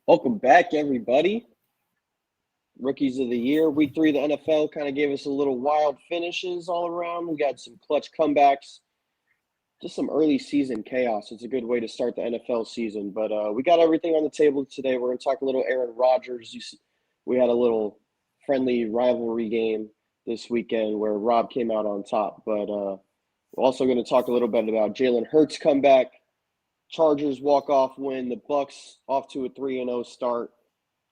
Welcome back, everybody. Rookies of the year, week 3 of the NFL kind of gave us a little wild finishes all around. We got some clutch comebacks, just some early season chaos. It's a good way to start the NFL season. But we got everything on the table today. We're going to talk a little Aaron Rodgers. We had a little friendly rivalry game this weekend where Rob came out on top. But we're also going to talk a little bit about Jalen Hurts' comeback, Chargers walk-off win, the Bucks off to a 3-0 start.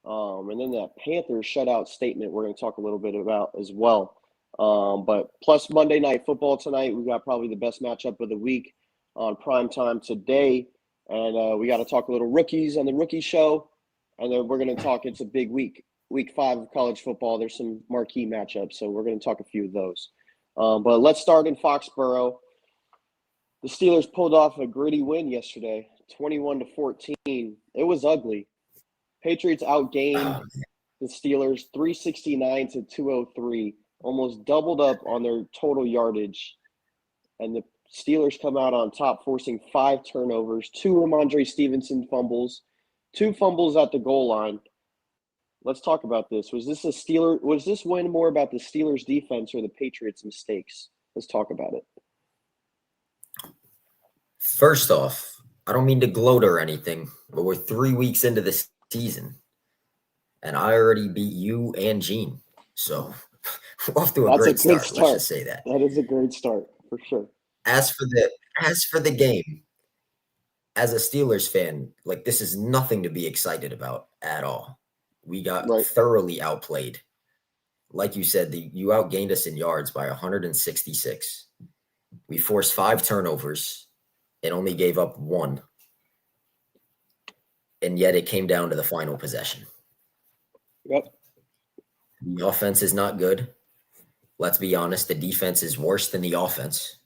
And then that Panthers shutout statement we're going to talk a little bit about as well. But plus Monday Night Football tonight, we got probably the best matchup of the week on prime time today. And we got to talk a little rookies on the rookie show. And then we're going to talk, it's a big week 5 of college football. There's some marquee matchups, so we're going to talk a few of those. But let's start in Foxborough. The Steelers pulled off a gritty win yesterday, 21-14. It was ugly. Patriots outgained the Steelers 369-203, almost doubled up on their total yardage. And the Steelers come out on top, forcing 5 turnovers, 2 Ramondre Stevenson fumbles, 2 fumbles at the goal line. Let's talk about this. Was this win more about the Steelers' defense or the Patriots' mistakes? Let's talk about it. First off, I don't mean to gloat or anything, but we're 3 weeks into the season, and I already beat you and Gene. So we're off to a great start. Let's just say that. That is a great start, for sure. As for the game, as a Steelers fan, like, this is nothing to be excited about at all. We got thoroughly outplayed. Like you said, you outgained us in yards by 166. We forced 5 turnovers and only gave up 1. And yet it came down to the final possession. Yep. The offense is not good. Let's be honest, the defense is worse than the offense.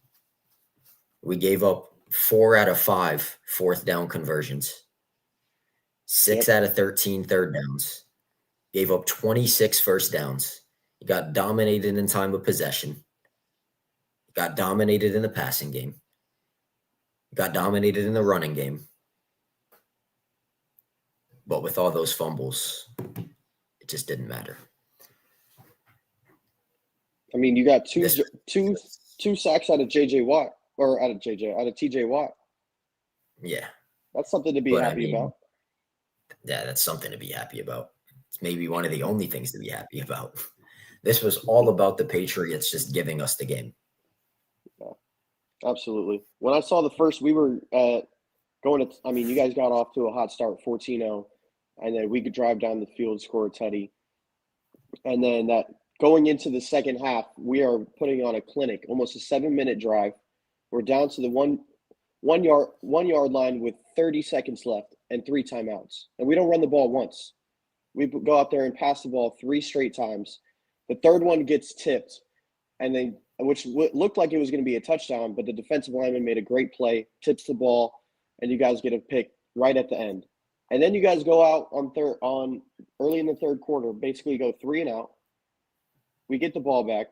We gave up 4 out of 5 fourth down conversions, 6 out of 13 third downs, gave up 26 first downs. You got dominated in time of possession. Got dominated in the passing game. Got dominated in the running game. But with all those fumbles, it just didn't matter. I mean, you got two sacks out of J.J. Watt, or out of T.J. Watt. Yeah. That's something to be happy about. Yeah, that's something to be happy about. It's maybe one of the only things to be happy about. This was all about the Patriots just giving us the game. Yeah, absolutely. When I saw the first, we were you guys got off to a hot start, 14-0, and then we could drive down the field, score a tutty. And then going into the second half, we are putting on a clinic, almost a 7-minute drive. We're down to the one yard line with 30 seconds left and 3 timeouts. And we don't run the ball once. We go out there and pass the ball 3 straight times. The third one gets tipped, which looked like it was going to be a touchdown, but the defensive lineman made a great play, tips the ball, and you guys get a pick right at the end. And then you guys go out on early in the third quarter, basically go 3 and out. We get the ball back,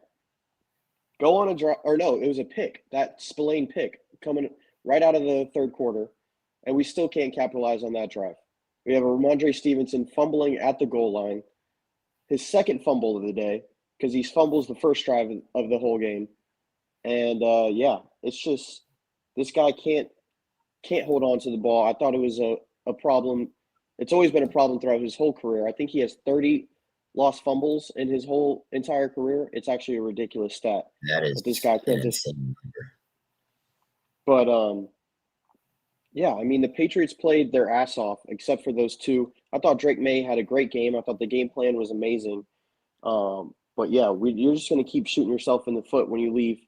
go on a drive, or no, it was a pick, that Spillane pick coming right out of the third quarter, and we still can't capitalize on that drive. We have a Ramondre Stevenson fumbling at the goal line, his second fumble of the day, because he fumbles the first drive of the whole game. And, it's just this guy can't hold on to the ball. I thought it was a problem. It's always been a problem throughout his whole career. I think he has 30 lost fumbles in his whole entire career. It's actually a ridiculous stat. That this guy can't just. But the Patriots played their ass off except for those 2. I thought Drake May had a great game. I thought the game plan was amazing. But yeah, you're just going to keep shooting yourself in the foot when you leave.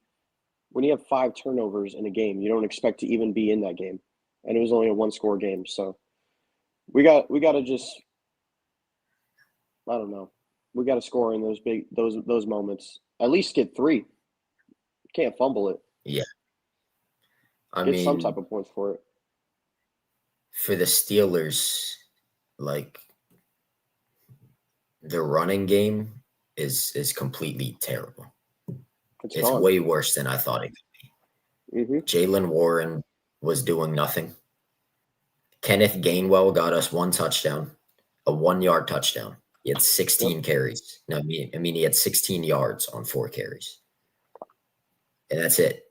When you have 5 turnovers in a game, you don't expect to even be in that game, and it was only a 1-score game. So we got to just, I don't know, we got to score in those moments. At least get 3. Can't fumble it. Yeah, get some type of points for it. For the Steelers, like, the running game is completely terrible. It's way worse than I thought it could be. Mm-hmm. Jaylen Warren was doing nothing. Kenneth Gainwell got us 1 touchdown. a 1-yard touchdown. He had 16 carries. No, I mean, he had 16 yards on 4 carries. And that's it.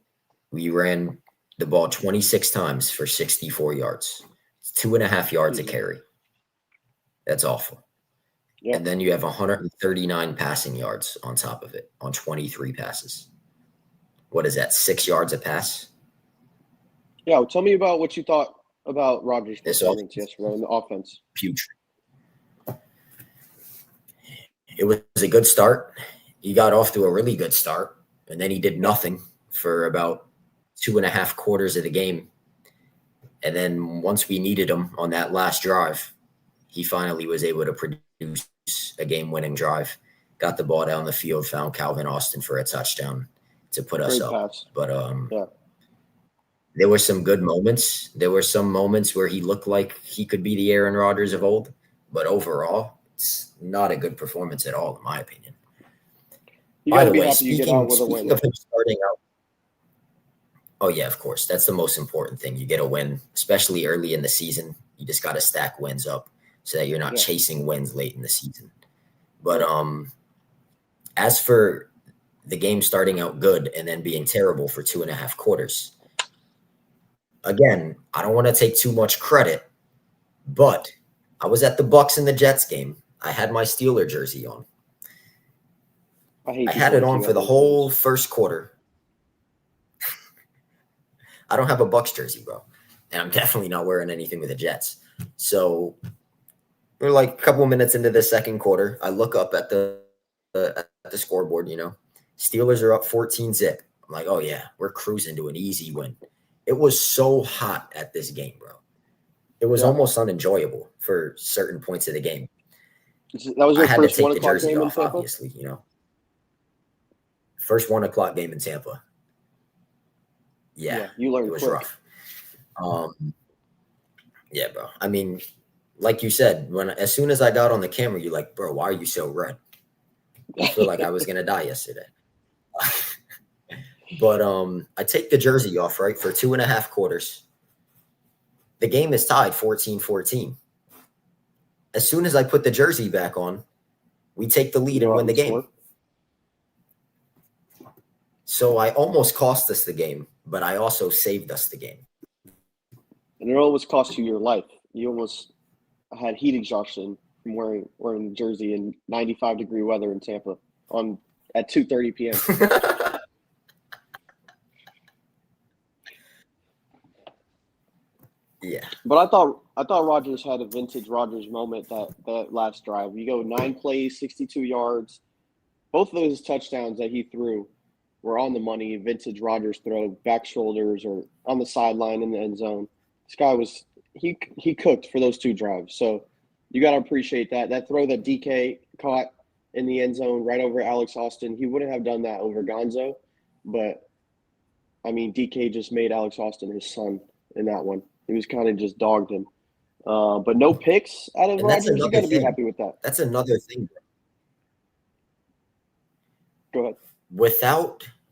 We ran the ball 26 times for 64 yards. It's 2.5 yards a carry. That's awful. Yeah. And then you have 139 passing yards on top of it on 23 passes. What is that, 6 yards a pass? Yeah, well, tell me about what you thought about Rodgers' performance yesterday in the offense. Putrid. It was a good start. He got off to a really good start, and then he did nothing for about 2.5 quarters of the game. And then once we needed him on that last drive, he finally was able to produce a game-winning drive. Got the ball down the field, found Calvin Austin for a touchdown to put us up. Pass. But there were some good moments. There were some moments where he looked like he could be the Aaron Rodgers of old. But overall, it's not a good performance at all, in my opinion. By the way, speaking of him starting out, oh, yeah, of course. That's the most important thing. You get a win, especially early in the season. You just got to stack wins up so that you're not chasing wins late in the season. But as for the game starting out good and then being terrible for 2.5 quarters, again, I don't want to take too much credit, but I was at the Bucks and the Jets game. I had my Steeler jersey on. I had it on for the whole first quarter. I don't have a Bucks jersey, bro. And I'm definitely not wearing anything with the Jets. So we're like a couple of minutes into the second quarter. I look up at the scoreboard, Steelers are up 14-zip. I'm like, oh, yeah, we're cruising to an easy win. It was so hot at this game, bro. It was almost unenjoyable for certain points of the game. That was your first 1 o'clock game in Tampa? Obviously, First 1 o'clock game in Tampa. Yeah, you learned it was quick. Rough. Yeah, bro. I mean, like you said, as soon as I got on the camera, you're like, bro, why are you so red? I feel like I was gonna die yesterday. But I take the jersey off, right, for 2.5 quarters. The game is tied 14-14. As soon as I put the jersey back on, we take the lead and win the game. So I almost cost us the game, but I also saved us the game. And it almost cost you your life. You almost had heat exhaustion from wearing the jersey in 95-degree weather in Tampa at 2:30 p.m. Yeah. But I thought Rodgers had a vintage Rodgers moment that last drive. You go 9 plays, 62 yards. Both of those touchdowns that he threw were on the money, vintage Rodgers throw, back shoulders or on the sideline in the end zone. This guy was he cooked for those 2 drives. So you got to appreciate that. That throw that DK caught in the end zone right over Alex Austin, he wouldn't have done that over Gonzo. But, I mean, DK just made Alex Austin his son in that one. He was kind of just dogged him. But no picks out of Rodgers. You got to be happy with that. That's another thing. Go ahead.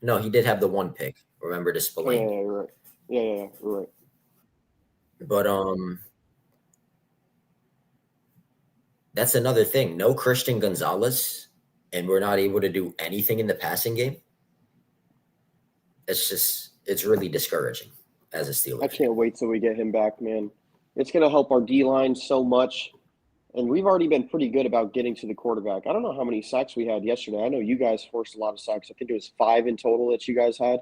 No, he did have the 1 pick. Remember to Spillane. Yeah, you're right. Yeah, you're right. But that's another thing. No Christian Gonzalez, and we're not able to do anything in the passing game. It's really discouraging as a Steeler. I can't wait till we get him back, man. It's going to help our D-line so much. And we've already been pretty good about getting to the quarterback. I don't know how many sacks we had yesterday. I know you guys forced a lot of sacks. I think it was 5 in total that you guys had.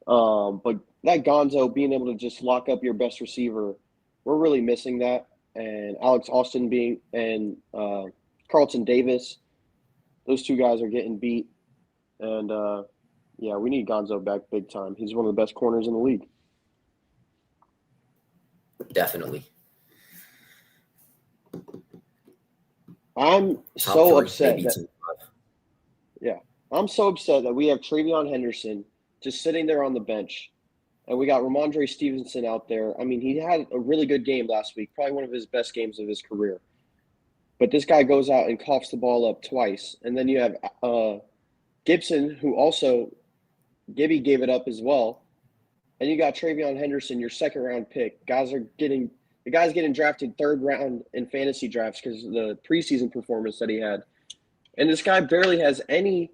But that Gonzo being able to just lock up your best receiver, we're really missing that. And Alex Austin and Carlton Davis, those 2 guys are getting beat. And, we need Gonzo back big time. He's one of the best corners in the league. Definitely. I'm so upset. I'm so upset that we have Travion Henderson just sitting there on the bench, and we got Ramondre Stevenson out there. I mean, he had a really good game last week, probably one of his best games of his career. But this guy goes out and coughs the ball up twice, and then you have Gibson, who also Gibby gave it up as well, and you got Travion Henderson, your second-round pick. Guys are getting The guy's getting drafted 3rd round in fantasy drafts because of the preseason performance that he had. And this guy barely has any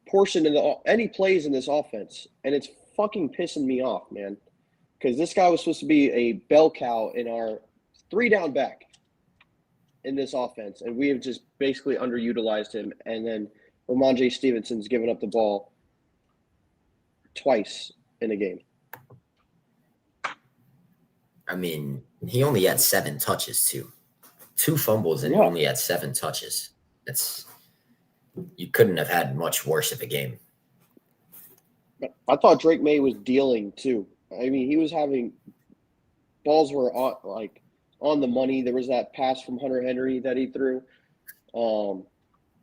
portion in any plays in this offense. And it's fucking pissing me off, man. Because this guy was supposed to be a bell cow in our 3-down back in this offense. And we have just basically underutilized him. And then Ramondre Stevenson's given up the ball twice in a game. I mean, he only had 7 touches too. 2 fumbles and he only had 7 touches. You couldn't have had much worse of a game. I thought Drake May was dealing too. I mean, he was having balls were on the money. There was that pass from Hunter Henry that he threw.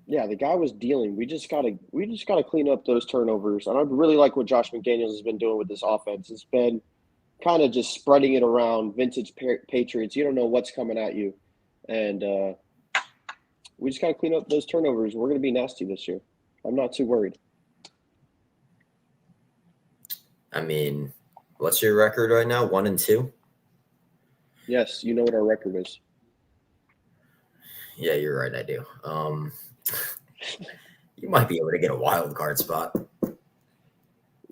Yeah, the guy was dealing. We just gotta clean up those turnovers. And I really like what Josh McDaniels has been doing with this offense. It's been kind of just spreading it around, vintage Patriots. You don't know what's coming at you. And we just got to clean up those turnovers. We're going to be nasty this year. I'm not too worried. I mean, what's your record right now? 1-2? Yes, you know what our record is. Yeah, you're right. I do. You might be able to get a wild card spot.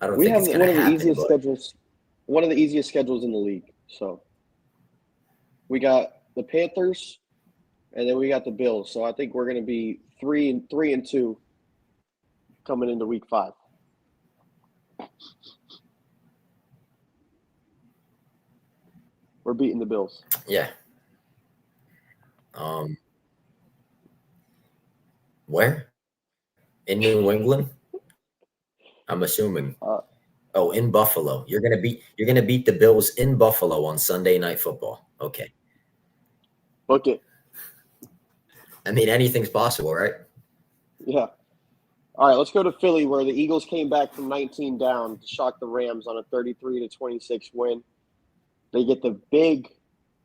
I don't think it's going to happen. One of the easiest schedules in the league. So we got the Panthers, and then we got the Bills. So I think we're going to be 3-2 coming into week 5. We're beating the Bills. Yeah. Where? In New England? I'm assuming. In Buffalo. You're gonna beat the Bills in Buffalo on Sunday Night Football. Okay. Book it. I mean, anything's possible, right? Yeah. All right, let's go to Philly, where the Eagles came back from 19 down to shock the Rams on a 33-26 win. They get the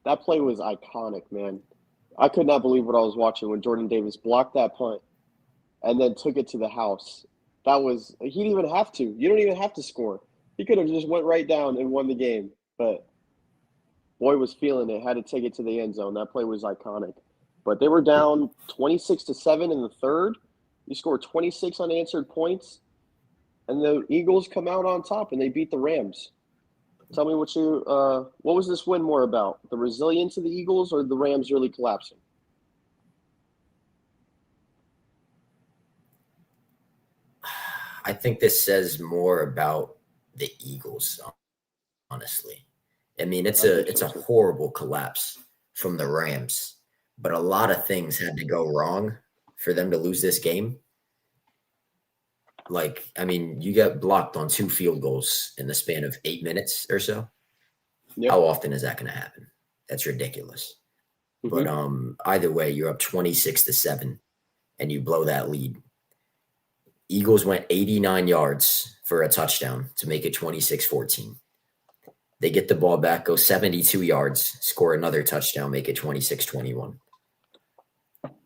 that play was iconic, man. I could not believe what I was watching when Jordan Davis blocked that punt and then took it to the house. He didn't even have to. You don't even have to score. He could have just went right down and won the game. But boy was feeling it, had to take it to the end zone. That play was iconic. But they were down 26-7 in the third. You scored 26 unanswered points, and the Eagles come out on top, and they beat the Rams. Tell me what was this win more about? The resilience of the Eagles or the Rams really collapsing? I think this says more about the Eagles, honestly. I mean, it's a horrible collapse from the Rams, but a lot of things had to go wrong for them to lose this game. Like, I mean, you got blocked on 2 field goals in the span of 8 minutes or so. Yep. How often is that going to happen? That's ridiculous. Mm-hmm. But either way, you're up 26-7 and you blow that lead. Eagles went 89 yards for a touchdown to make it 26-14. They get the ball back, go 72 yards, score another touchdown, make it 26-21.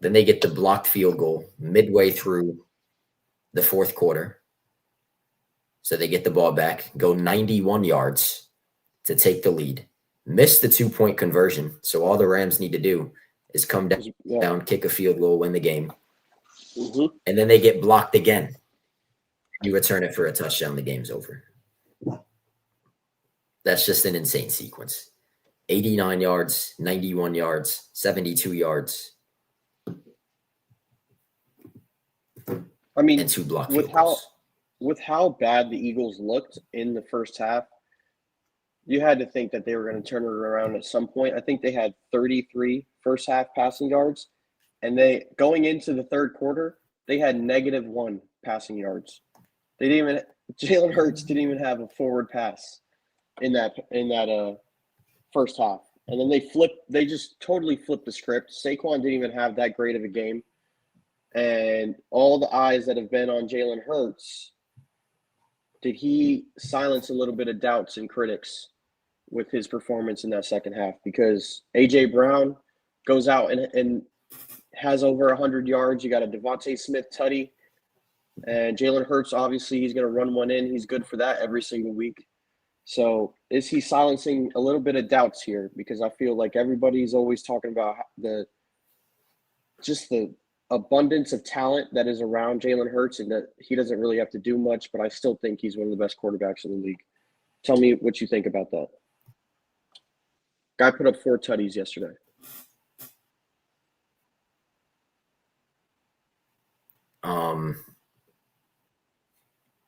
Then they get the blocked field goal midway through the fourth quarter. So they get the ball back, go 91 yards to take the lead, miss the 2-point conversion. So all the Rams need to do is come down, kick a field goal, win the game. Mm-hmm. And then they get blocked again. You return it for a touchdown, the game's over. That's just an insane sequence. 89 yards, 91 yards, 72 yards. I mean, and 2 block field goals. With how bad the Eagles looked in the first half, you had to think that they were going to turn it around at some point. I think they had 33 first half passing yards, and going into the third quarter, they had -1 passing yards. Jalen Hurts didn't even have a forward pass in that first half. And then they just totally flipped the script. Saquon didn't even have that great of a game. And all the eyes that have been on Jalen Hurts, did he silence a little bit of doubts and critics with his performance in that second half? Because A.J. Brown goes out and has over 100 yards. You got a Devontae Smith tutty. And Jalen Hurts, obviously, he's going to run one in. He's good for that every single week. So is he silencing a little bit of doubts here? Because I feel like everybody's always talking about the abundance of talent that is around Jalen Hurts and that he doesn't really have to do much, but I still think he's one of the best quarterbacks in the league. Tell me what you think about that. Guy put up 4 tutties yesterday.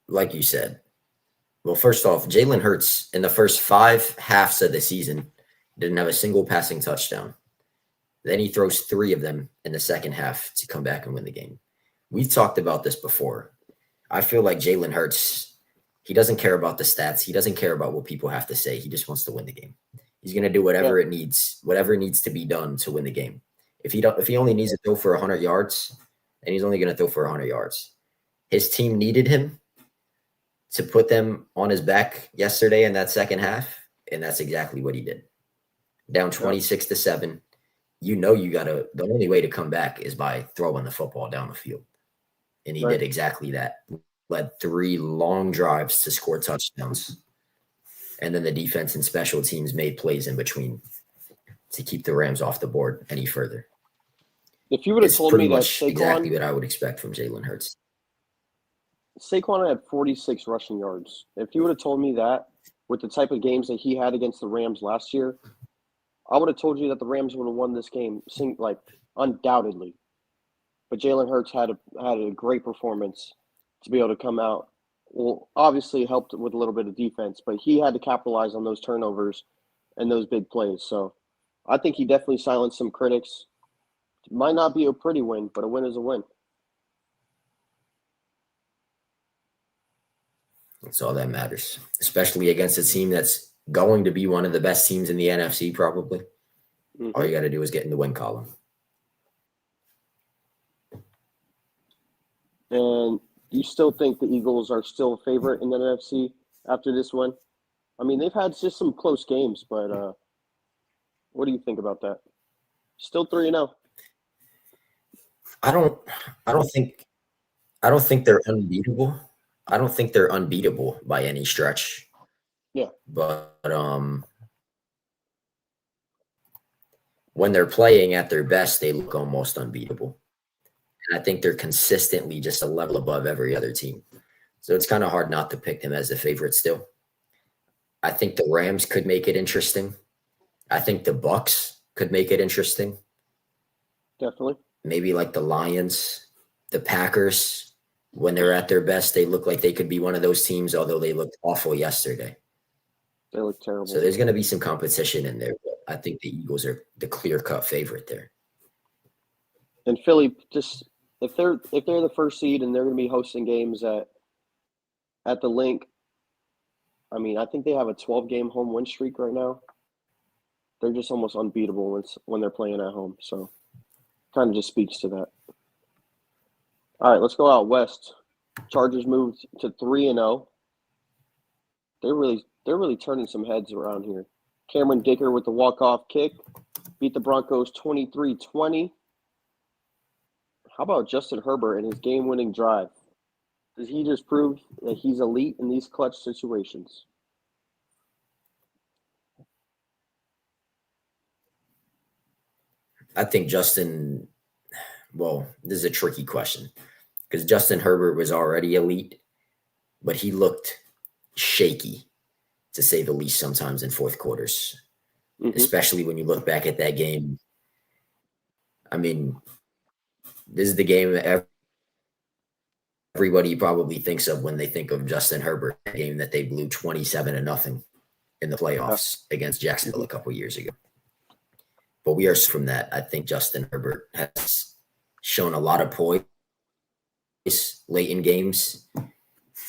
Like you said, well, first off, Jalen Hurts in the first 5 halves of the season didn't have a single passing touchdown. Then he throws 3 of them in the second half to come back and win the game. We've talked about this before. I feel like Jalen Hurts, he doesn't care about the stats. He doesn't care about what people have to say. He just wants to win the game. He's going to do whatever whatever needs to be done to win the game. If he only needs to throw for 100 yards, then he's only going to throw for 100 yards. His team needed him to put them on his back yesterday in that second half, and that's exactly what he did. Down 26-7. You the only way to come back is by throwing the football down the field. And he did exactly that. Led 3 long drives to score touchdowns. And then the defense and special teams made plays in between to keep the Rams off the board any further. If you would have told me that Saquon, exactly what I would expect from Jalen Hurts. Saquon had 46 rushing yards. If you would have told me that with the type of games that he had against the Rams last year, I would have told you that the Rams would have won this game, undoubtedly. But Jalen Hurts had a great performance to be able to come out. Well, obviously helped with a little bit of defense, but he had to capitalize on those turnovers and those big plays. So I think he definitely silenced some critics. It might not be a pretty win, but a win is a win. That's all that matters, especially against a team that's going to be one of the best teams in the NFC probably. Mm-hmm. All you got to do is get in the win column. And you still think the Eagles are still a favorite in the NFC after this win? I mean, they've had just some close games, but what do you think about that? Still 3-0. I don't think they're unbeatable. I don't think they're unbeatable by any stretch. Yeah. But when they're playing at their best, they look almost unbeatable. And I think they're consistently just a level above every other team. So it's kind of hard not to pick them as the favorite still. I think the Rams could make it interesting. I think the Bucs could make it interesting. Definitely. Maybe like the Lions, the Packers. When they're at their best, they look like they could be one of those teams, although they looked awful yesterday. They look terrible. So there's going to be some competition in there, but I think the Eagles are the clear-cut favorite there. And Philly, just if they're the first seed and they're going to be hosting games at the Link, I mean, I think they have a 12-game home win streak right now. They're just almost unbeatable when they're playing at home. So kind of just speaks to that. All right, let's go out west. Chargers moved to 3-0. They're really turning some heads around here. Cameron Dicker with the walk-off kick beat the Broncos 23-20. How about Justin Herbert and his game-winning drive? Does he just prove that he's elite in these clutch situations? I think Justin – well, this is a tricky question because Justin Herbert was already elite, but he looked shaky, to say the least, sometimes in fourth quarters, especially when you look back at that game. I mean, this is the game that everybody probably thinks of when they think of Justin Herbert, a game that they blew 27-0 in the playoffs against Jacksonville a couple years ago. But we are from that. I think Justin Herbert has shown a lot of poise late in games,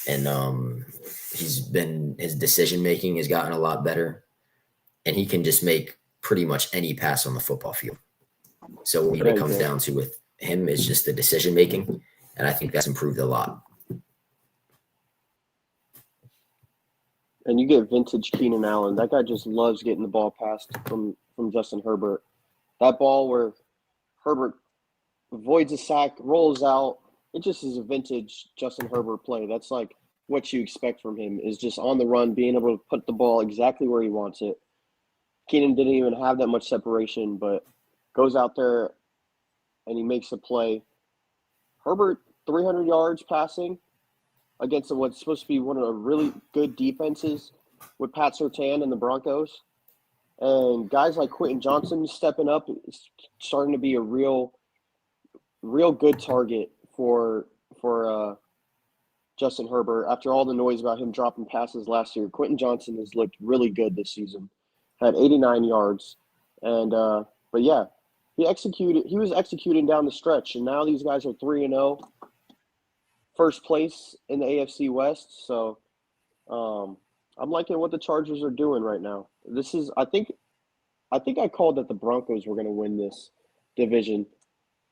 and his decision making has gotten a lot better, and he can just make pretty much any pass on the football field. So what it comes down to with him is just the decision making, and I think that's improved a lot. And you get vintage Keenan Allen. That guy just loves getting the ball passed from Justin Herbert. That ball where Herbert avoids a sack, rolls out, it just is a vintage Justin Herbert play. That's like what you expect from him is just on the run, being able to put the ball exactly where he wants it. Keenan didn't even have that much separation, but goes out there and he makes a play. Herbert, 300 yards passing against what's supposed to be one of the really good defenses with Pat Surtain and the Broncos. And guys like Quentin Johnson stepping up is starting to be a real good target for Justin Herbert. After all the noise about him dropping passes last year, Quentin Johnson has looked really good this season. Had 89 yards, and but yeah, he was executing down the stretch, and now these guys are 3-0, first place in the AFC West. So I'm liking what the Chargers are doing right now. This is, I think I called that the Broncos were going to win this division,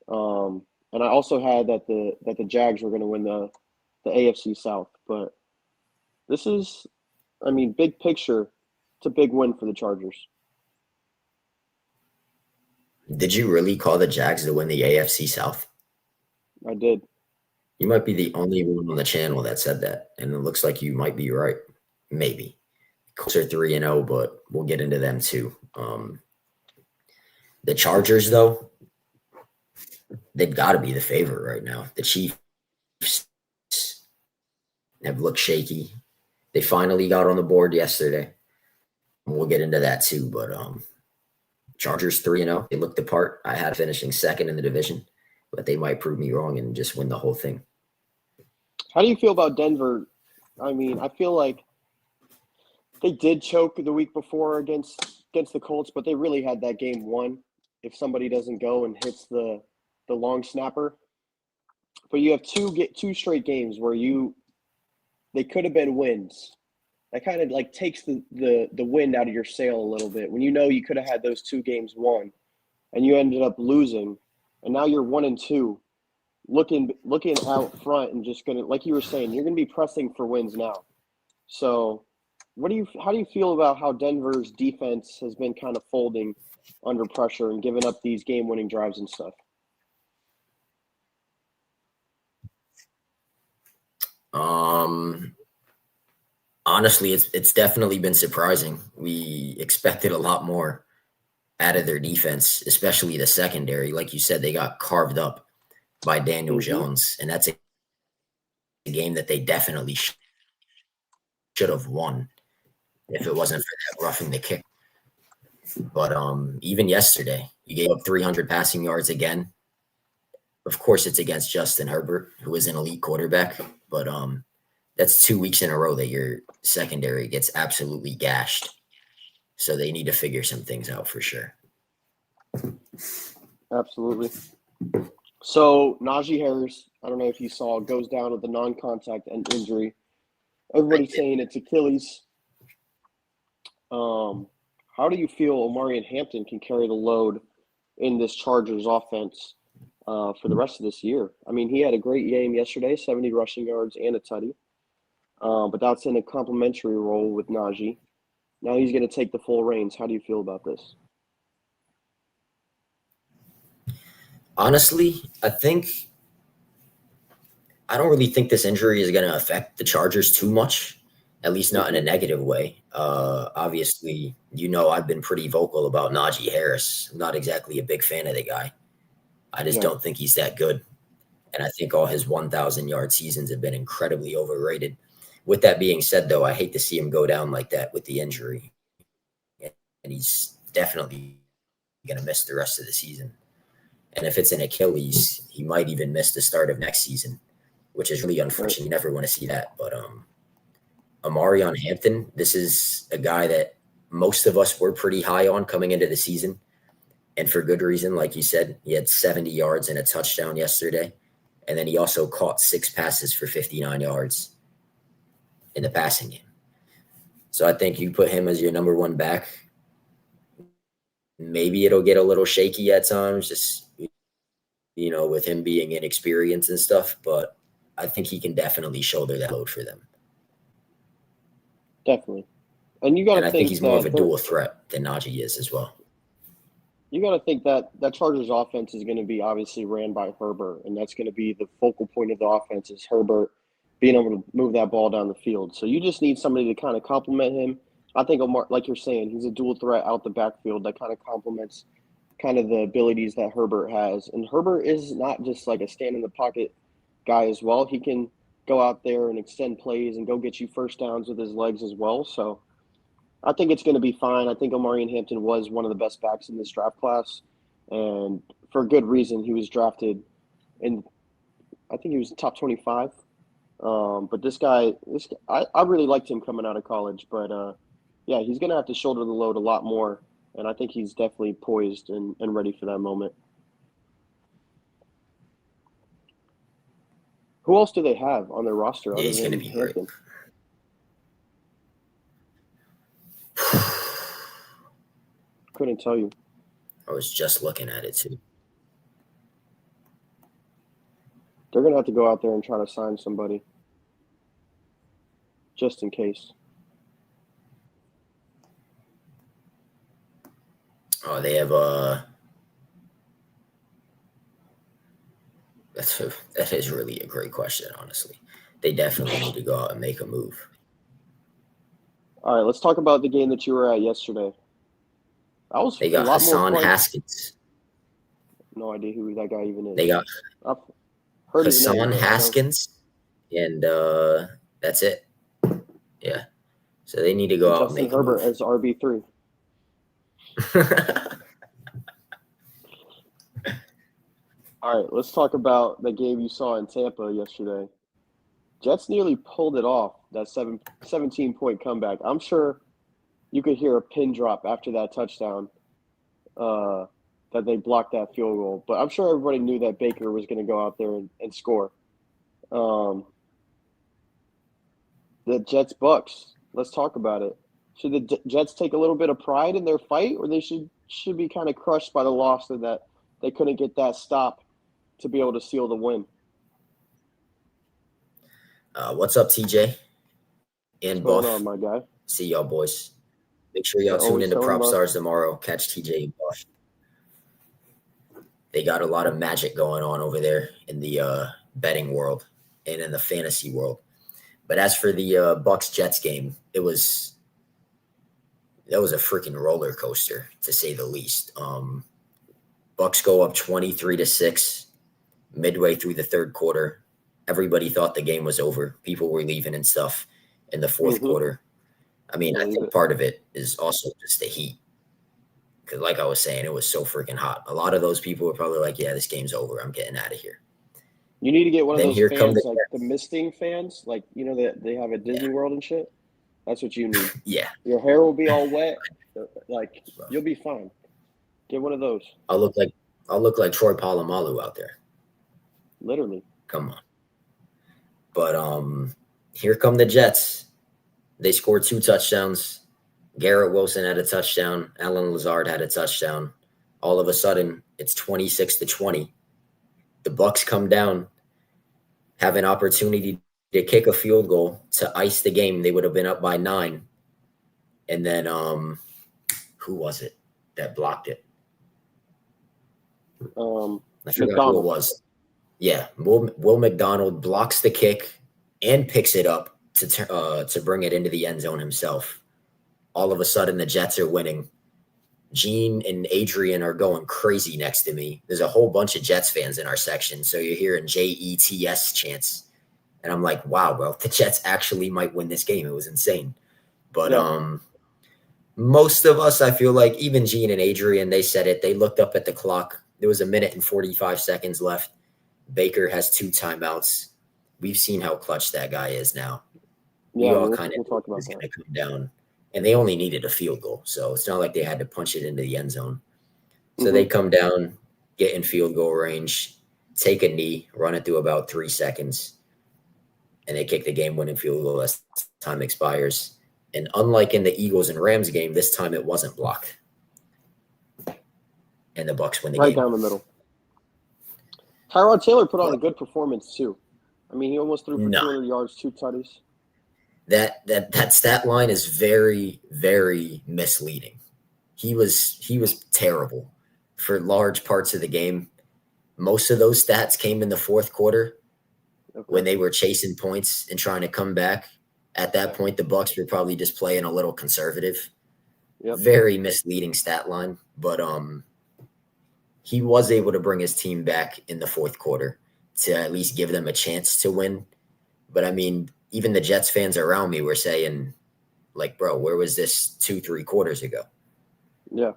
and I also had that the Jags were going to win the AFC South. But this is, I mean, big picture, it's a big win for the Chargers. Did you really call the Jags to win the AFC South? I did. You might be the only one on the channel that said that, and it looks like you might be right. Maybe. Colts are 3-0, but we'll get into them too. The Chargers, though, they've got to be the favorite right now. The Chiefs have looked shaky. They finally got on the board yesterday. We'll get into that too, but Chargers 3-0. They looked the part. I had finishing second in the division, but they might prove me wrong and just win the whole thing. How do you feel about Denver? I mean, I feel like they did choke the week before against the Colts, but they really had that game won if somebody doesn't go and hits the long snapper. But you have two straight games where they could have been wins. That kind of like takes the wind out of your sail a little bit when you know you could have had those 2 games won and you ended up losing, and now you're 1-2, looking out front and just gonna, like you were saying, you're gonna be pressing for wins now. So how do you feel about how Denver's defense has been kind of folding under pressure and giving up these game-winning drives and stuff? Honestly, it's definitely been surprising. We expected a lot more out of their defense, especially the secondary. Like you said, they got carved up by Daniel Jones, and that's a game that they definitely should have won if it wasn't for that roughing the kick. But even yesterday, you gave up 300 passing yards again. Of course, it's against Justin Herbert, who is an elite quarterback, but that's 2 weeks in a row that your secondary gets absolutely gashed. So they need to figure some things out for sure. Absolutely. So Najee Harris, I don't know if you saw, goes down with a non-contact injury. Everybody's saying it's Achilles. How do you feel Omarion Hampton can carry the load in this Chargers offense for the rest of this year? I mean, he had a great game yesterday, 70 rushing yards and a tutty. But that's in a complementary role with Najee. Now he's going to take the full reins. How do you feel about this? Honestly, I don't really think this injury is going to affect the Chargers too much, at least not in a negative way. Obviously, I've been pretty vocal about Najee Harris. I'm not exactly a big fan of the guy. I just don't think he's that good. And I think all his 1,000-yard seasons have been incredibly overrated. With that being said, though, I hate to see him go down like that with the injury. And he's definitely going to miss the rest of the season. And if it's an Achilles, he might even miss the start of next season, which is really unfortunate. You never want to see that. But Omarion Hampton, this is a guy that most of us were pretty high on coming into the season. And for good reason. Like you said, he had 70 yards and a touchdown yesterday. And then he also caught 6 passes for 59 yards in the passing game. So I think you put him as your number 1 back. Maybe it'll get a little shaky at times, just, with him being inexperienced and stuff. But I think he can definitely shoulder that load for them. Definitely. And you got to think, I think he's more of a dual threat than Najee is as well. You got to think that Chargers offense is going to be obviously ran by Herbert, and that's going to be the focal point of the offense is Herbert being able to move that ball down the field. So you just need somebody to kind of complement him. I think Omar, like you're saying, he's a dual threat out the backfield that kind of complements kind of the abilities that Herbert has. And Herbert is not just like a stand in the pocket guy as well. He can go out there and extend plays and go get you first downs with his legs as well. So I think it's going to be fine. I think Omarion Hampton was one of the best backs in this draft class, and for good reason. He was drafted in, I think he was top 25. But I really liked him coming out of college. But yeah, he's going to have to shoulder the load a lot more, and I think he's definitely poised and ready for that moment. Who else do they have on their roster Yeah, other he's going to than be Hampton? great. Couldn't tell you. I was just looking at it too. They're going to have to go out there and try to sign somebody just in case. Oh, they have that is really a great question, honestly. They definitely need to go out and make a move. All right, let's talk about the game that you were at yesterday. That was They a got lot more Hassan fun. Haskins. No idea who that guy even is. They got I've heard his name, Hassan but Haskins, and that's it. Yeah. So they need to go out and Justin make Herbert a move. as RB3. All right, let's talk about the game you saw in Tampa yesterday. Jets nearly pulled it off, that 17-point comeback. I'm sure you could hear a pin drop after that touchdown that they blocked that field goal. But I'm sure everybody knew that Baker was going to go out there and score. The Jets-Bucks, let's talk about it. Should the Jets take a little bit of pride in their fight, or they should be kind of crushed by the loss of that they couldn't get that stop to be able to seal the win? What's up, TJ? And What's Buff. going on, my guy? See y'all, boys. Make sure y'all tune into Prop Stars tomorrow. Catch TJ and Buff. They got a lot of magic going on over there in the betting world and in the fantasy world. But as for the Bucks Jets game, that was a freaking roller coaster, to say the least. Bucks go up 23-6 midway through the third quarter. Everybody thought the game was over. People were leaving and stuff in the fourth quarter. I mean, I think part of it is also just the heat. Because like I was saying, it was so freaking hot. A lot of those people were probably like, yeah, this game's over. I'm getting out of here. You need to get one of those fans, like the misting fans, like, you know, that they have at Disney World and shit. That's what you need. Yeah. Your hair will be all wet. Like, you'll be fine. Get one of those. I'll look like Troy Polamalu out there. Literally. Come on. But here come the Jets. They scored 2 touchdowns. Garrett Wilson had a touchdown. Alan Lazard had a touchdown. All of a sudden, it's 26-20. The Bucks come down, have an opportunity to kick a field goal to ice the game. They would have been up by 9. And then who was it that blocked it? I forgot who it was. Yeah, Will McDonald blocks the kick and picks it up to bring it into the end zone himself. All of a sudden, the Jets are winning. Gene and Adrian are going crazy next to me. There's a whole bunch of Jets fans in our section, so you're hearing JETS chants. And I'm like, wow, bro, the Jets actually might win this game. It was insane. But most of us, I feel like, even Gene and Adrian, they said it. They looked up at the clock. There was 1 minute and 45 seconds left. Baker has 2 timeouts. We've seen how clutch that guy is now. Yeah, we all kind of talk about is going to come down. And they only needed a field goal, so it's not like they had to punch it into the end zone. So they come down, get in field goal range, take a knee, run it through about 3 seconds, and they kick the game-winning field goal as time expires. And unlike in the Eagles and Rams game, this time it wasn't blocked. And the Bucks win the game. Right down the middle. Tyrod Taylor put on a good performance, too. I mean, he almost threw for 200 yards, 2 tutties. That stat line is very, very misleading. He was terrible for large parts of the game. Most of those stats came in the fourth quarter. when they were chasing points and trying to come back. At that point, the Bucks were probably just playing a little conservative. Yep. Very misleading stat line, but he was able to bring his team back in the fourth quarter to at least give them a chance to win. But I mean, even the Jets fans around me were saying, like, bro, where was this 2-3 quarters ago? Yeah.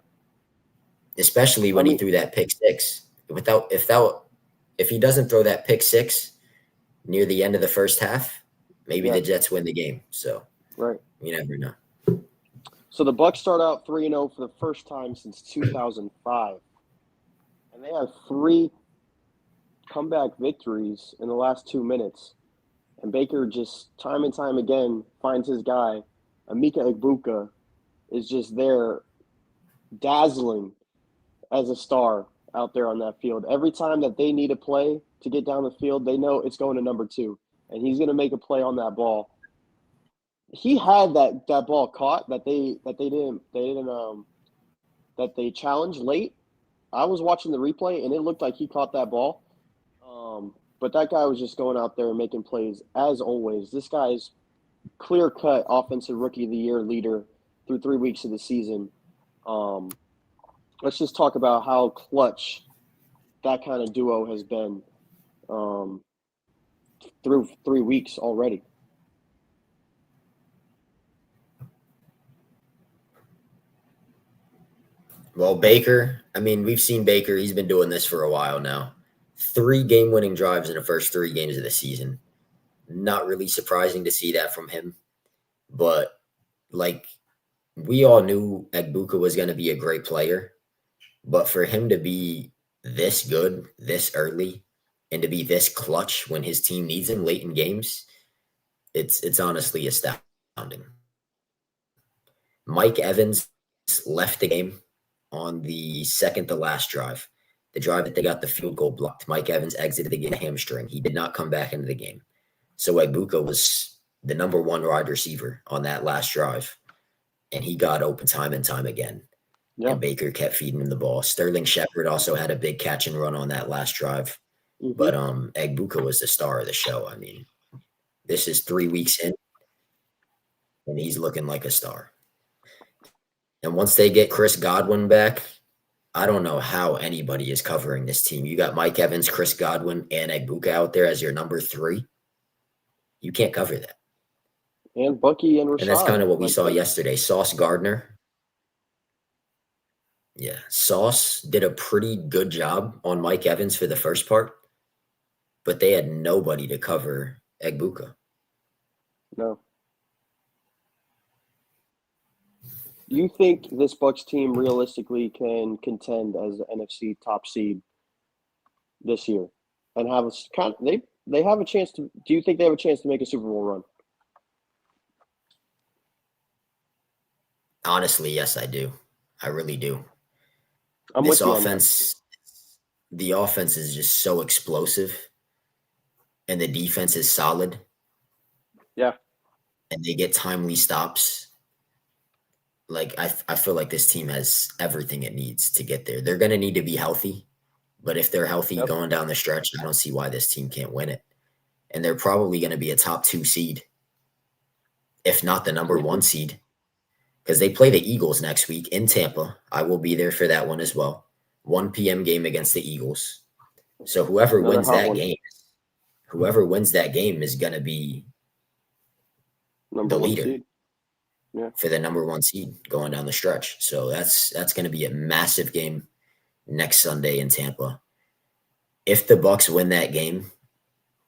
Especially when he threw that pick six. If he doesn't throw that pick six near the end of the first half, maybe the Jets win the game. So you never know. So the Bucks start out 3-0 for the first time since 2005. And they have 3 comeback victories in the last 2 minutes. And Baker just time and time again finds his guy. Emeka Egbuka is just there dazzling as a star out there on that field. Every time that they need a play to get down the field, they know it's going to number 2. And he's going to make a play on that ball. He had that ball caught that they challenged late. I was watching the replay and it looked like he caught that ball. But that guy was just going out there and making plays as always. This guy's clear-cut offensive rookie of the year leader through 3 weeks of the season. Let's just talk about how clutch that kind of duo has been through 3 weeks already. Well, Baker, I mean, we've seen Baker. He's been doing this for a while now. 3 game-winning drives in the first 3 games of the season. Not really surprising to see that from him. But, like, we all knew Egbuka was going to be a great player. But for him to be this good, this early, and to be this clutch when his team needs him late in games, it's honestly astounding. Mike Evans left the game on the second to last drive. The drive that they got the field goal blocked. Mike Evans exited the game hamstring. He did not come back into the game. So Egbuka was the number 1 wide receiver on that last drive. And he got open time and time again. Yeah. And Baker kept feeding him the ball. Sterling Shepard also had a big catch and run on that last drive. Mm-hmm. But Egbuka was the star of the show. I mean, this is 3 weeks in, and he's looking like a star. And once they get Chris Godwin back, I don't know how anybody is covering this team. You got Mike Evans, Chris Godwin, and Egbuka out there as your number 3. You can't cover that. And Bucky and Rashad. And that's kind of what we saw yesterday. Sauce Gardner. Yeah. Sauce did a pretty good job on Mike Evans for the first part, but they had nobody to cover Egbuka. No. You think this Bucks team realistically can contend as the NFC top seed this year and have they have a chance to? Do you think they have a chance to make a Super Bowl run? Honestly, yes, I do. I really do. This offense, the offense is just so explosive, and the defense is solid. Yeah, and they get timely stops. Like I feel like this team has everything it needs to get there. They're going to need to be healthy, but if they're healthy going down the stretch, I don't see why this team can't win it. And they're probably going to be a top 2 seed, if not the number 1 seed, because they play the Eagles next week in Tampa. I will be there for that one as well. 1 p.m. game against the Eagles. So whoever wins that game is going to be number the leader. Seed. Yeah. For the number 1 seed going down the stretch. So that's going to be a massive game next Sunday in Tampa. If the Bucks win that game,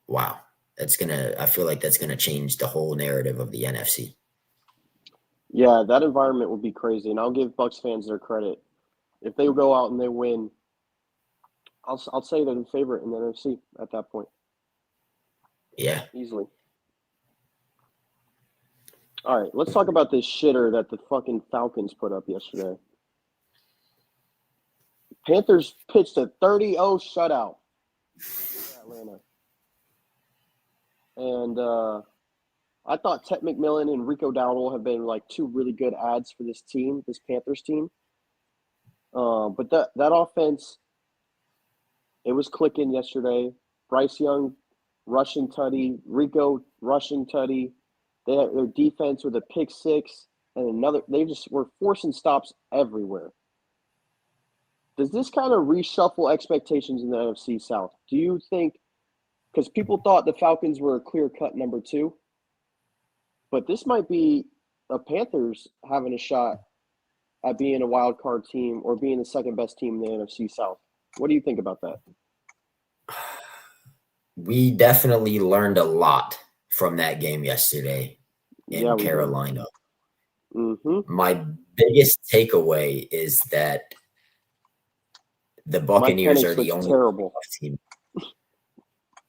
wow, I feel like that's going to change the whole narrative of the NFC. Yeah, that environment will be crazy, and I'll give Bucks fans their credit. If they go out and they win, I'll say they're the favorite in the NFC at that point. Yeah. Easily. All right, let's talk about this shitter that the fucking Falcons put up yesterday. Panthers pitched a 30-0 shutout in Atlanta. And I thought Ted McMillan and Rico Dowdle have been like 2 really good ads for this team, this Panthers team. But that offense, it was clicking yesterday. Bryce Young rushing tutty, Rico rushing tutty. They had their defense with a pick six and another. They just were forcing stops everywhere. Does this kind of reshuffle expectations in the NFC South? Do you think, because people thought the Falcons were a clear-cut number two, but this might be the Panthers having a shot at being a wild card team or being the second best team in the NFC South? What do you think about that? We definitely learned a lot from that game yesterday in Carolina. My biggest takeaway is that the Buccaneers are the only playoff team.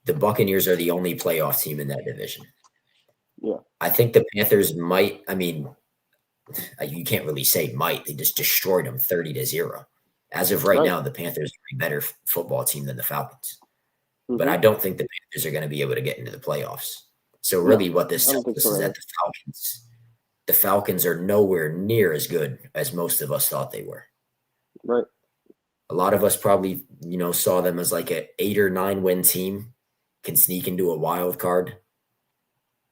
The Buccaneers are the only playoff team in that division. Yeah. I think the Panthers might, I mean, you can't really say might. They just destroyed them 30-0. As of right now, the Panthers are a better football team than the Falcons. But I don't think the Panthers are going to be able to get into the playoffs. So really what this tells us is that the Falcons are nowhere near as good as most of us thought they were. Right. A lot of us probably, saw them as like an 8 or 9 win team, can sneak into a wild card.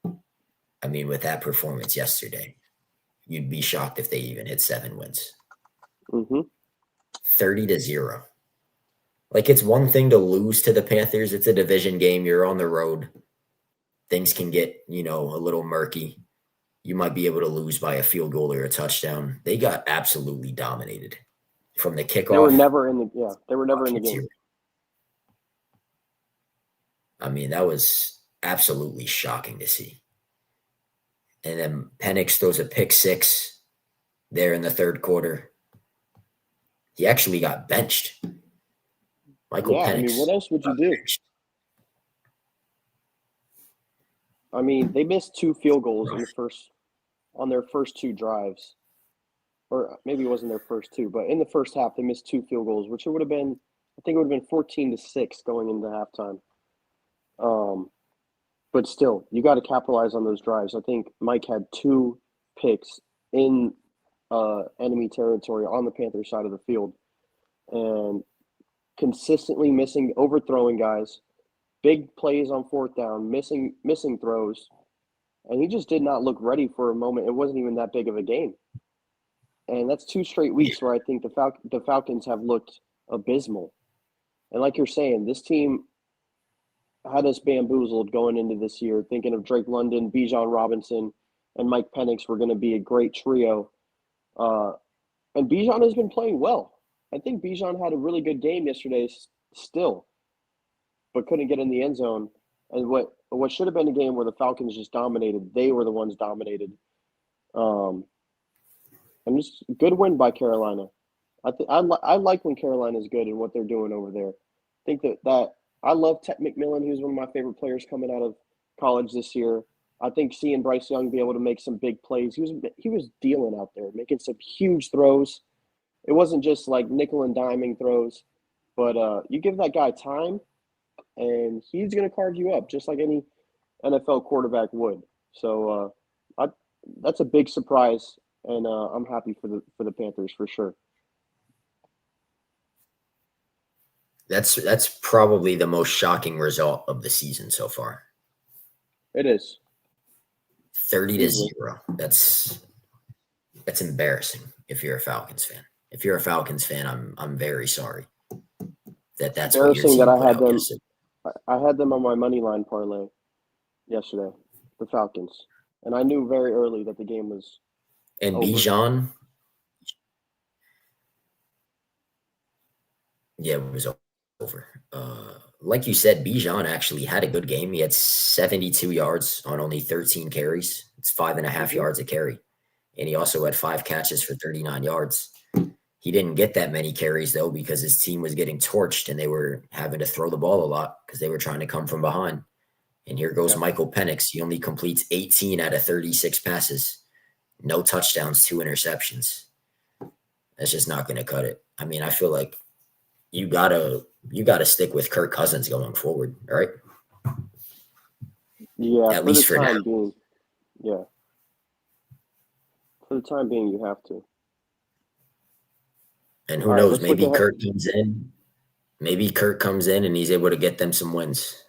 I mean, with that performance yesterday, you'd be shocked if they even hit 7 wins. 30-0. Like, it's one thing to lose to the Panthers. It's a division game. You're on the road. Things can get, a little murky. You might be able to lose by a field goal or a touchdown. They got absolutely dominated from the kickoff. They were never in the game. I mean, that was absolutely shocking to see. And then Penix throws a pick six there in the third quarter. He actually got benched. Michael Penix. I mean, what else would you do? I mean, they missed 2 field goals on their first 2 drives. Or maybe it wasn't their first 2, but in the first half, they missed 2 field goals, which it would have been, I think it would have been 14-6 going into halftime. But still, you got to capitalize on those drives. I think Mike had 2 picks in enemy territory on the Panthers side of the field, and consistently overthrowing guys, big plays on fourth down, missing throws, and he just did not look ready for a moment. It wasn't even that big of a game, and that's 2 straight weeks where I think the Falcons have looked abysmal. And like you're saying, this team had us bamboozled going into this year, thinking of Drake London, Bijan Robinson, and Mike Penix were going to be a great trio. And Bijan has been playing well. I think Bijan had a really good game yesterday still, but couldn't get in the end zone. And what should have been a game where the Falcons just dominated, they were the ones dominated. And just good win by Carolina. I like when Carolina's good and what they're doing over there. I think that I love Ted McMillan. He was one of my favorite players coming out of college this year. I think seeing Bryce Young be able to make some big plays, he was dealing out there, making some huge throws. It wasn't just like nickel and diming throws, but you give that guy time, and he's going to carve you up just like any NFL quarterback would. So that's a big surprise, and I'm happy for the Panthers for sure. That's probably the most shocking result of the season so far. It is 30-0. That's embarrassing if you're a Falcons fan. If you're a Falcons fan, I'm very sorry that's embarrassing that I had them. I had them on my money line parlay yesterday, the Falcons, and I knew very early that the game was. And over. Bijan, yeah, it was over. Like you said, Bijan actually had a good game. He had 72 yards on only 13 carries. It's 5.5 yards a carry. And he also had 5 catches for 39 yards. He didn't get that many carries, though, because his team was getting torched and they were having to throw the ball a lot because they were trying to come from behind. And here goes Michael Penix. He only completes 18 out of 36 passes. No touchdowns, 2 interceptions. That's just not going to cut it. I mean, I feel like you gotta stick with Kirk Cousins going forward, right? Yeah, at least for now. Yeah. For the time being, you have to. And who knows? Maybe Kirk comes in. Maybe Kirk comes in and he's able to get them some wins.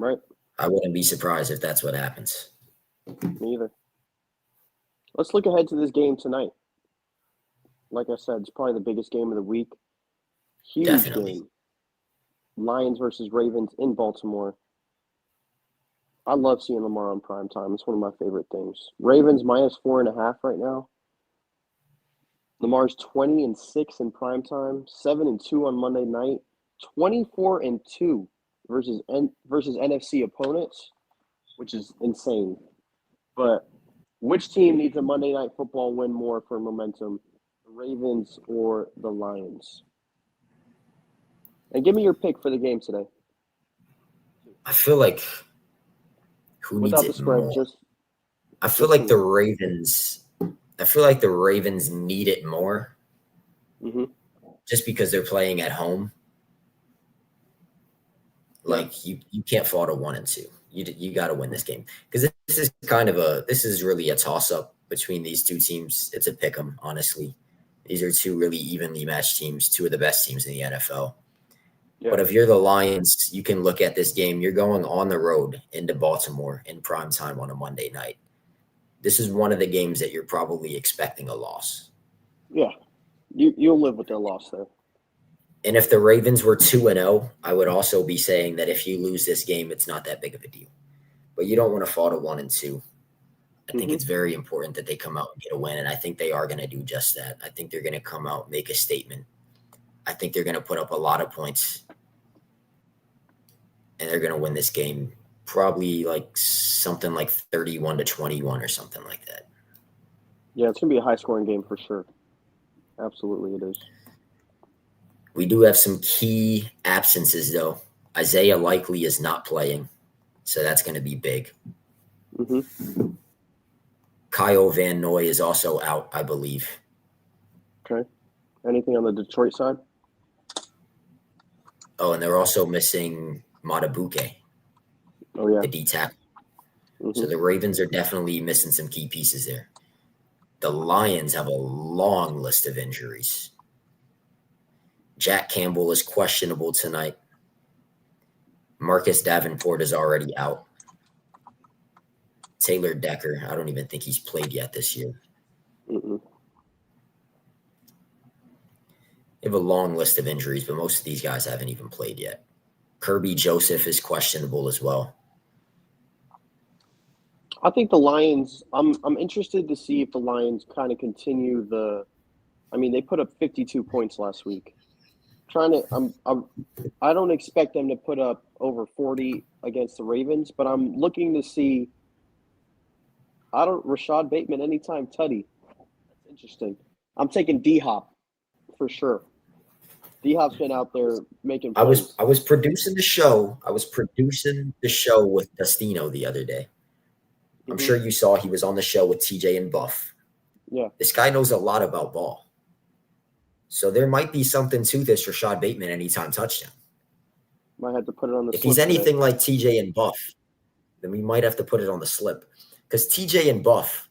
Right. I wouldn't be surprised if that's what happens. Me either. Let's look ahead to this game tonight. Like I said, it's probably the biggest game of the week. Huge Definitely. game. Lions versus Ravens in Baltimore. I love seeing Lamar on prime time. It's one of my favorite things. Ravens -4.5 right now. Lamar's 20-6 in prime time, 7-2 on Monday night, 24-2 versus NFC opponents, which is insane. But which team needs a Monday Night Football win more for momentum, the Ravens or the Lions? And give me your pick for the game today. I feel like who needs Without the it spread, more? just I feel just like the who. Ravens. I feel like the Ravens need it more, Mm-hmm. just because they're playing at home. Like you can't fall to 1-2. You got to win this game because this is really a toss up between these two teams. It's a pick 'em, honestly. These are two really evenly matched teams, two of the best teams in the NFL. Yeah. But if you're the Lions, you can look at this game. You're going on the road into Baltimore in prime time on a Monday night. This is one of the games that you're probably expecting a loss. Yeah. You'll live with their loss there. And if the Ravens were 2-0, I would also be saying that if you lose this game, it's not that big of a deal. But you don't want to fall to 1-2. I think it's very important that they come out and get a win, and I think they are going to do just that. I think they're going to come out, make a statement. I think they're going to put up a lot of points, and they're going to win this game probably like something like 31-21 or something like that. Yeah, it's going to be a high-scoring game for sure. Absolutely it is. We do have some key absences, though. Isaiah Likely is not playing, so that's going to be big. Mm-hmm. Kyle Van Noy is also out, I believe. Okay. Anything on the Detroit side? Oh, and they're also missing Matabuke, Oh, yeah. the D tackle. Mm-hmm. So the Ravens are definitely missing some key pieces there. The Lions have a long list of injuries. Jack Campbell is questionable tonight. Marcus Davenport is already out. Taylor Decker, I don't even think he's played yet this year. Mm-mm. They have a long list of injuries, but most of these guys haven't even played yet. Kirby Joseph is questionable as well. I think the Lions. I'm interested to see if the Lions kind of continue the. I mean, they put up 52 points last week. I don't expect them to put up over 40 against the Ravens, but I'm looking to see. Rashad Bateman anytime tutty. That's interesting. I'm taking D-Hop for sure. D-Hop's been out there making plays. I was producing the show. I was producing the show with Destino the other day. I'm sure you saw he was on the show with TJ and Buff. Yeah. This guy knows a lot about ball. So there might be something to this Rashad Bateman anytime touchdown. Might have to put it on the If slip he's anything today. like TJ and Buff, then we might have to put it on the slip. Because TJ and Buff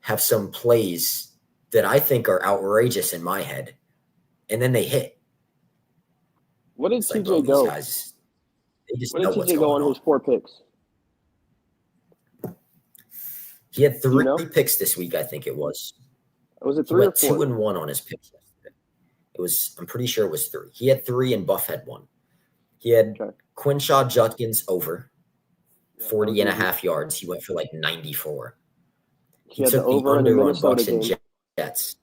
have some plays that I think are outrageous in my head. And then they hit. What did It's like, TJ bro, go? these guys, they just What know did what's TJ go going on on. his 4 picks? He had 3 You know? picks this week, I think it was. Was it He 3 or went 4? 2-1 on his picks yesterday. I'm pretty sure it was 3. He had 3 and Buff had 1. He had Quinshaw Judkins over 40.5 yards. He went for like 94. He had took the the over in the under on Minnesota Bucks and game. Jets.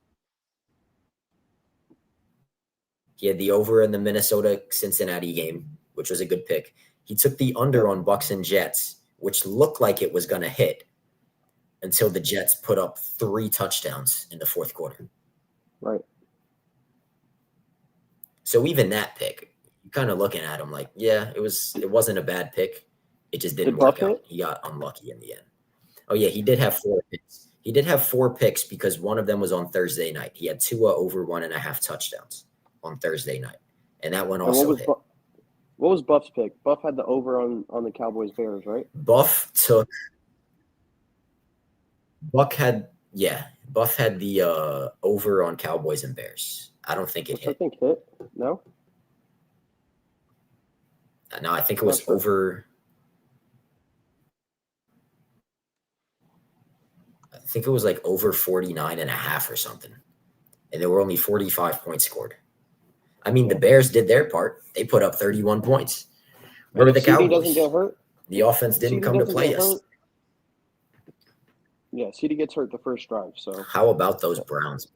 He had the over in the Minnesota-Cincinnati game, which was a good pick. He took the under on Bucks and Jets, which looked like it was going to hit until the Jets put up 3 touchdowns in the fourth quarter. Right. So even that pick, you're kind of looking at him like, yeah, it wasn't a bad pick. It just didn't work out. He got unlucky in the end. Oh, yeah, he did have 4 picks. He did have 4 picks because one of them was on Thursday night. He had Tua over 1.5 touchdowns on Thursday night. And that one also hit. What was Buff's pick? Buff had the over on the Cowboys Bears, right? Buff had the over on Cowboys and Bears. I don't think it hit. I think hit. No? No, I think it was over. think it was like over 49 and a half or something. And there were only 45 points scored. I mean, the Bears did their part. They put up 31 points. Where And were if the CD Cowboys? doesn't get hurt, The offense didn't come to play us. Yeah, CD gets hurt the first drive. So how about those Browns?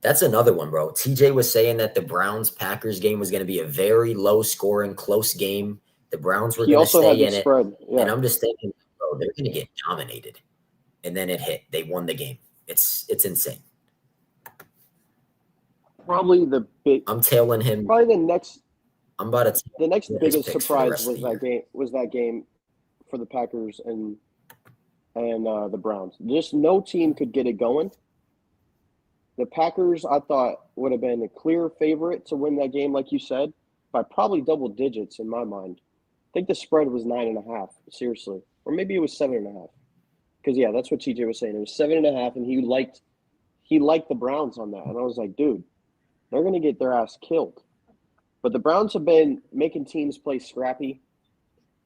That's another one, bro. TJ was saying that the Browns-Packers game was going to be a very low-scoring, close game. The Browns were he going to also had stay the in it. spread. Yeah. And I'm just thinking, bro, they're going to get dominated. And then it hit. They won the game. It's insane. Probably the big. I'm tailing him. Probably the next. I'm about to. The next biggest surprise was that game for the Packers and the Browns. Just no team could get it going. The Packers, I thought, would have been a clear favorite to win that game, like you said, by probably double digits in my mind. I think the spread was 9.5, seriously. Or maybe it was 7.5. Because, yeah, that's what TJ was saying. It was 7.5, and he liked the Browns on that. And I was like, dude, they're going to get their ass killed. But the Browns have been making teams play scrappy.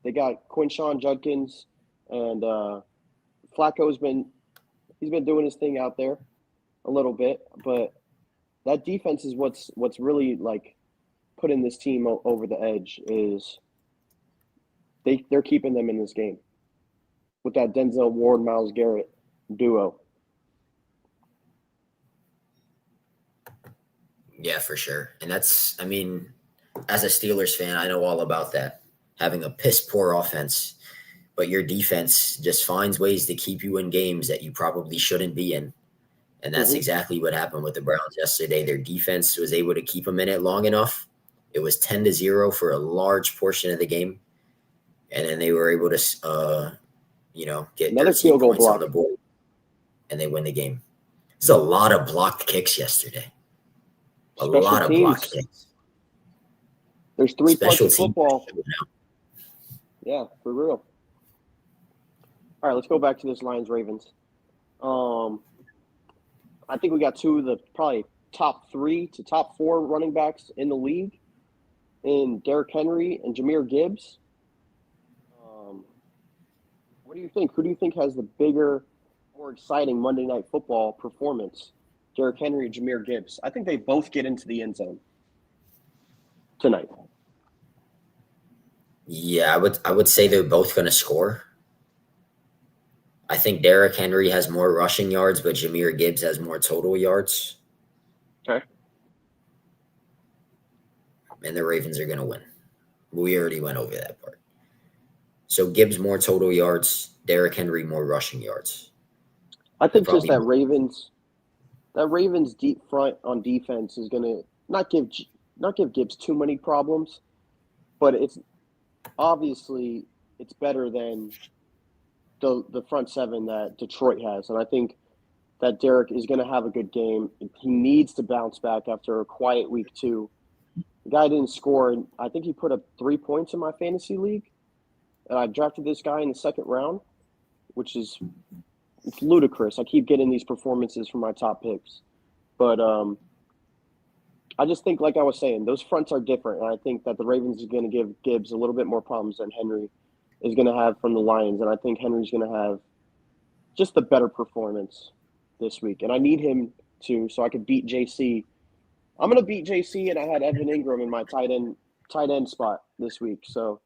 They got Quinshawn Judkins, and Flacco's been doing his thing out there a little bit, but that defense is what's really like putting this team over the edge. Is they're keeping them in this game with that Denzel Ward Myles Garrett duo. Yeah, for sure. And that's, I mean, as a Steelers fan, I know all about that. Having a piss poor offense, but your defense just finds ways to keep you in games that you probably shouldn't be in. And that's exactly what happened with the Browns yesterday. Their defense was able to keep them in it long enough. It was 10-0 for a large portion of the game. And then they were able to, get another 13 field goal points block on the board. And they win the game. There's a lot of blocked kicks yesterday. Special lot of teams. blocked kicks. There's 3 Special parts of football. Yeah, for real. All right, let's go back to this Lions-Ravens. I think we got 2 of the probably top 3 to top 4 running backs in the league in Derrick Henry and Jahmyr Gibbs. What do you think? Who do you think has the bigger, more exciting Monday Night Football performance? Derrick Henry and Jahmyr Gibbs. I think they both get into the end zone tonight. Yeah, I would say they're both going to score. I think Derrick Henry has more rushing yards, but Jahmyr Gibbs has more total yards. Okay. And the Ravens are going to win. We already went over that part. So Gibbs more total yards, Derrick Henry more rushing yards. I think just that Ravens deep front on defense is going to not give Gibbs too many problems, but it's obviously it's better than the front seven that Detroit has. And I think that Derrick is going to have a good game. He needs to bounce back after a quiet week 2. The guy didn't score, and I think he put up 3 points in my fantasy league. And I drafted this guy in the 2nd round, which is it's ludicrous. I keep getting these performances from my top picks. But I just think, like I was saying, those fronts are different. And I think that the Ravens is going to give Gibbs a little bit more problems than Henry is going to have from the Lions. And I think Henry's going to have just a better performance this week. And I need him to so I could beat JC. I'm going to beat JC, and I had Evan Ingram in my tight end spot this week. So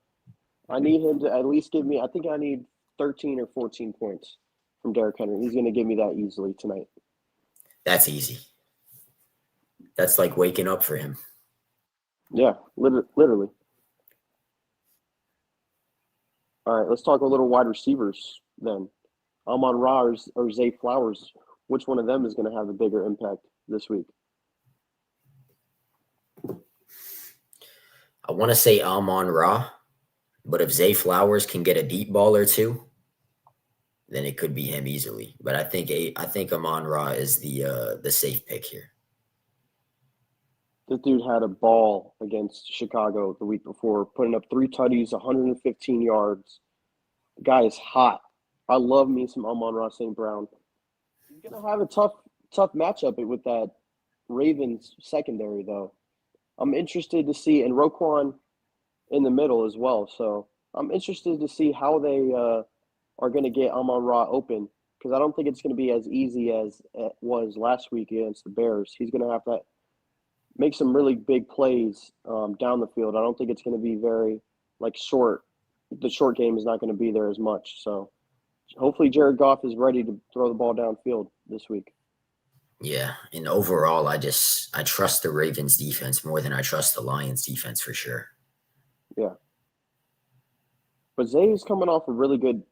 I need him to at least give me – I think I need 13 or 14 points from Derrick Henry. He's going to give me that easily tonight. That's easy. That's like waking up for him. Yeah, literally. All right, let's talk a little wide receivers then. Amon-Ra or Zay Flowers. Which one of them is going to have a bigger impact this week? I want to say Amon-Ra, but if Zay Flowers can get a deep ball or 2, then it could be him easily. But I think Amon-Ra is the safe pick here. This dude had a ball against Chicago the week before, putting up 3 tutties, 115 yards. The guy is hot. I love me some Amon-Ra St. Brown. He's going to have a tough matchup with that Ravens secondary, though. I'm interested to see, and Roquan in the middle as well. So I'm interested to see how they are going to get Amon-Ra open, because I don't think it's going to be as easy as it was last week against the Bears. He's going to have to make some really big plays down the field. I don't think it's going to be very short. The short game is not going to be there as much. So hopefully Jared Goff is ready to throw the ball downfield this week. Yeah, and overall, I trust the Ravens defense more than I trust the Lions defense for sure. Yeah. But Zay is coming off a really good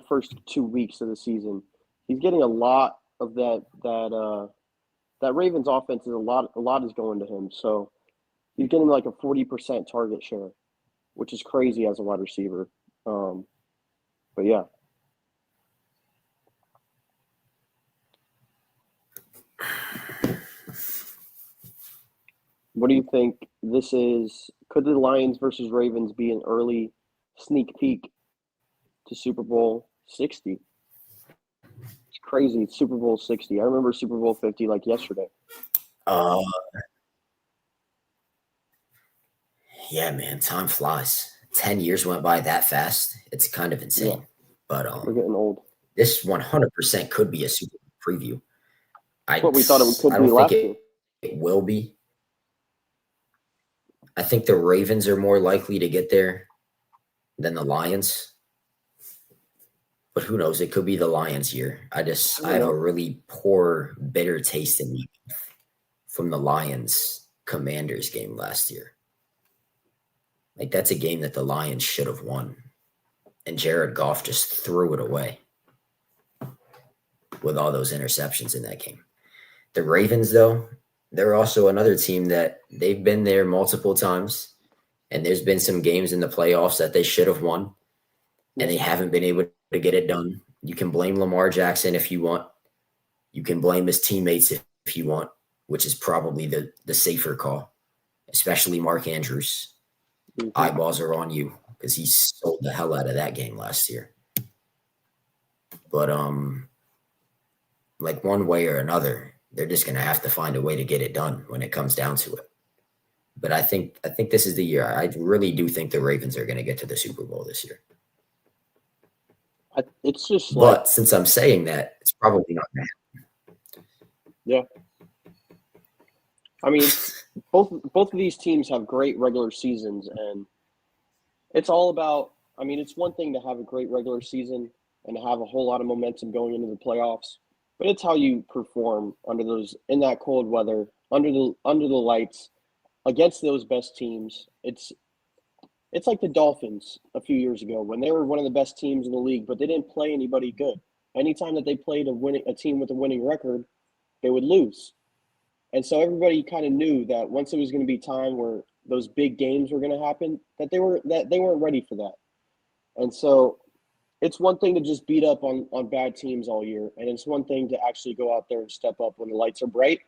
first 2 weeks of the season. He's getting a lot of that Ravens offense is a lot is going to him. So he's getting like a 40% target share, which is crazy as a wide receiver. But yeah. What do you think this is? Could the Lions versus Ravens be an early sneak peek to Super Bowl 60? It's crazy. It's Super Bowl 60. I remember Super Bowl 50 like yesterday. Yeah, man, time flies. 10 years went by that fast. It's kind of insane. Yeah. But we're getting old. This 100% could be a Super Bowl preview. That's what we thought it could be last year. It will be. I think the Ravens are more likely to get there than the Lions. But who knows? It could be the Lions' year. I have a really poor, bitter taste in me from the Lions Commanders game last year. Like, that's a game that the Lions should have won. And Jared Goff just threw it away with all those interceptions in that game. The Ravens, though, they're also another team that they've been there multiple times. And there's been some games in the playoffs that they should have won. And they haven't been able to get it done. You can blame Lamar Jackson if you want. You can blame his teammates if you want, which is probably the safer call, especially Mark Andrews. Mm-hmm. Eyeballs are on you because he sold the hell out of that game last year. But like one way or another, they're just going to have to find a way to get it done when it comes down to it. But I think this is the year. I really do think the Ravens are going to get to the Super Bowl this year. It's just but since I'm saying that, it's probably not going to happen. Yeah. I mean, both of these teams have great regular seasons, and it's all about – I mean, it's one thing to have a great regular season and to have a whole lot of momentum going into the playoffs, but it's how you perform in that cold weather, under the lights, against those best teams. It's like the Dolphins a few years ago when they were one of the best teams in the league, but they didn't play anybody good. Anytime that they played a team with a winning record, they would lose. And so everybody kind of knew that once it was going to be time where those big games were going to happen, that they weren't ready for that. And so it's one thing to just beat up on bad teams all year, and it's one thing to actually go out there and step up when the lights are bright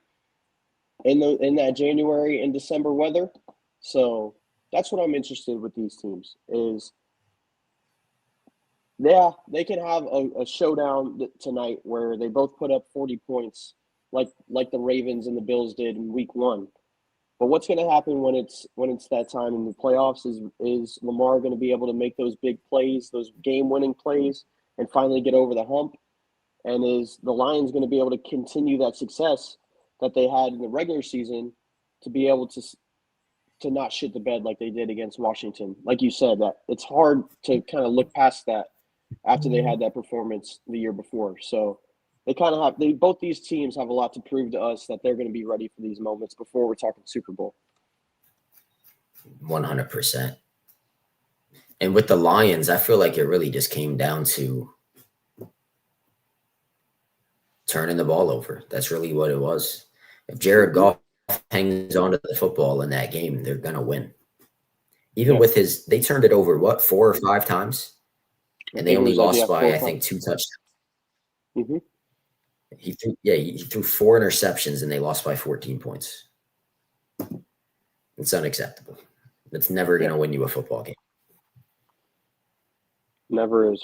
in that January and December weather. So that's what I'm interested with these teams is, yeah, they can have a showdown tonight where they both put up 40 points like the Ravens and the Bills did in week 1. But what's going to happen when it's that time in the playoffs is Lamar going to be able to make those big plays, those game-winning plays, and finally get over the hump? And is the Lions going to be able to continue that success that they had in the regular season to be able to not shit the bed like they did against Washington? Like you said, that it's hard to kind of look past that after they had that performance the year before. So both these teams have a lot to prove to us that they're going to be ready for these moments before we're talking Super Bowl. 100%. And with the Lions, I feel like it really just came down to turning the ball over. That's really what it was. If Jared Goff hangs on to the football in that game, they're going to win. Even with they turned it over, 4 or 5 times? And they only lost by, I think, 2 touchdowns. Mm-hmm. He threw 4 interceptions and they lost by 14 points. It's unacceptable. It's never going to win you a football game. Never is.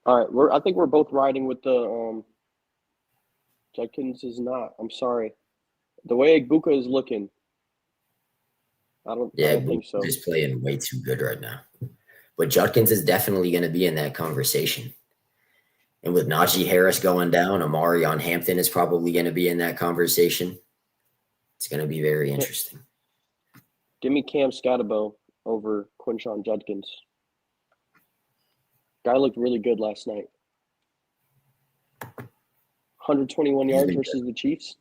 All right, I think we're both riding with the Judkins is not. I'm sorry. The way Ibuka is looking, I don't think so. He's playing way too good right now. But Judkins is definitely going to be in that conversation. And with Najee Harris going down, Amari on Hampton is probably going to be in that conversation. It's going to be very interesting. Give me Cam Scatterbo over Quinshon Judkins. Guy looked really good last night. 121 yards versus the Chiefs.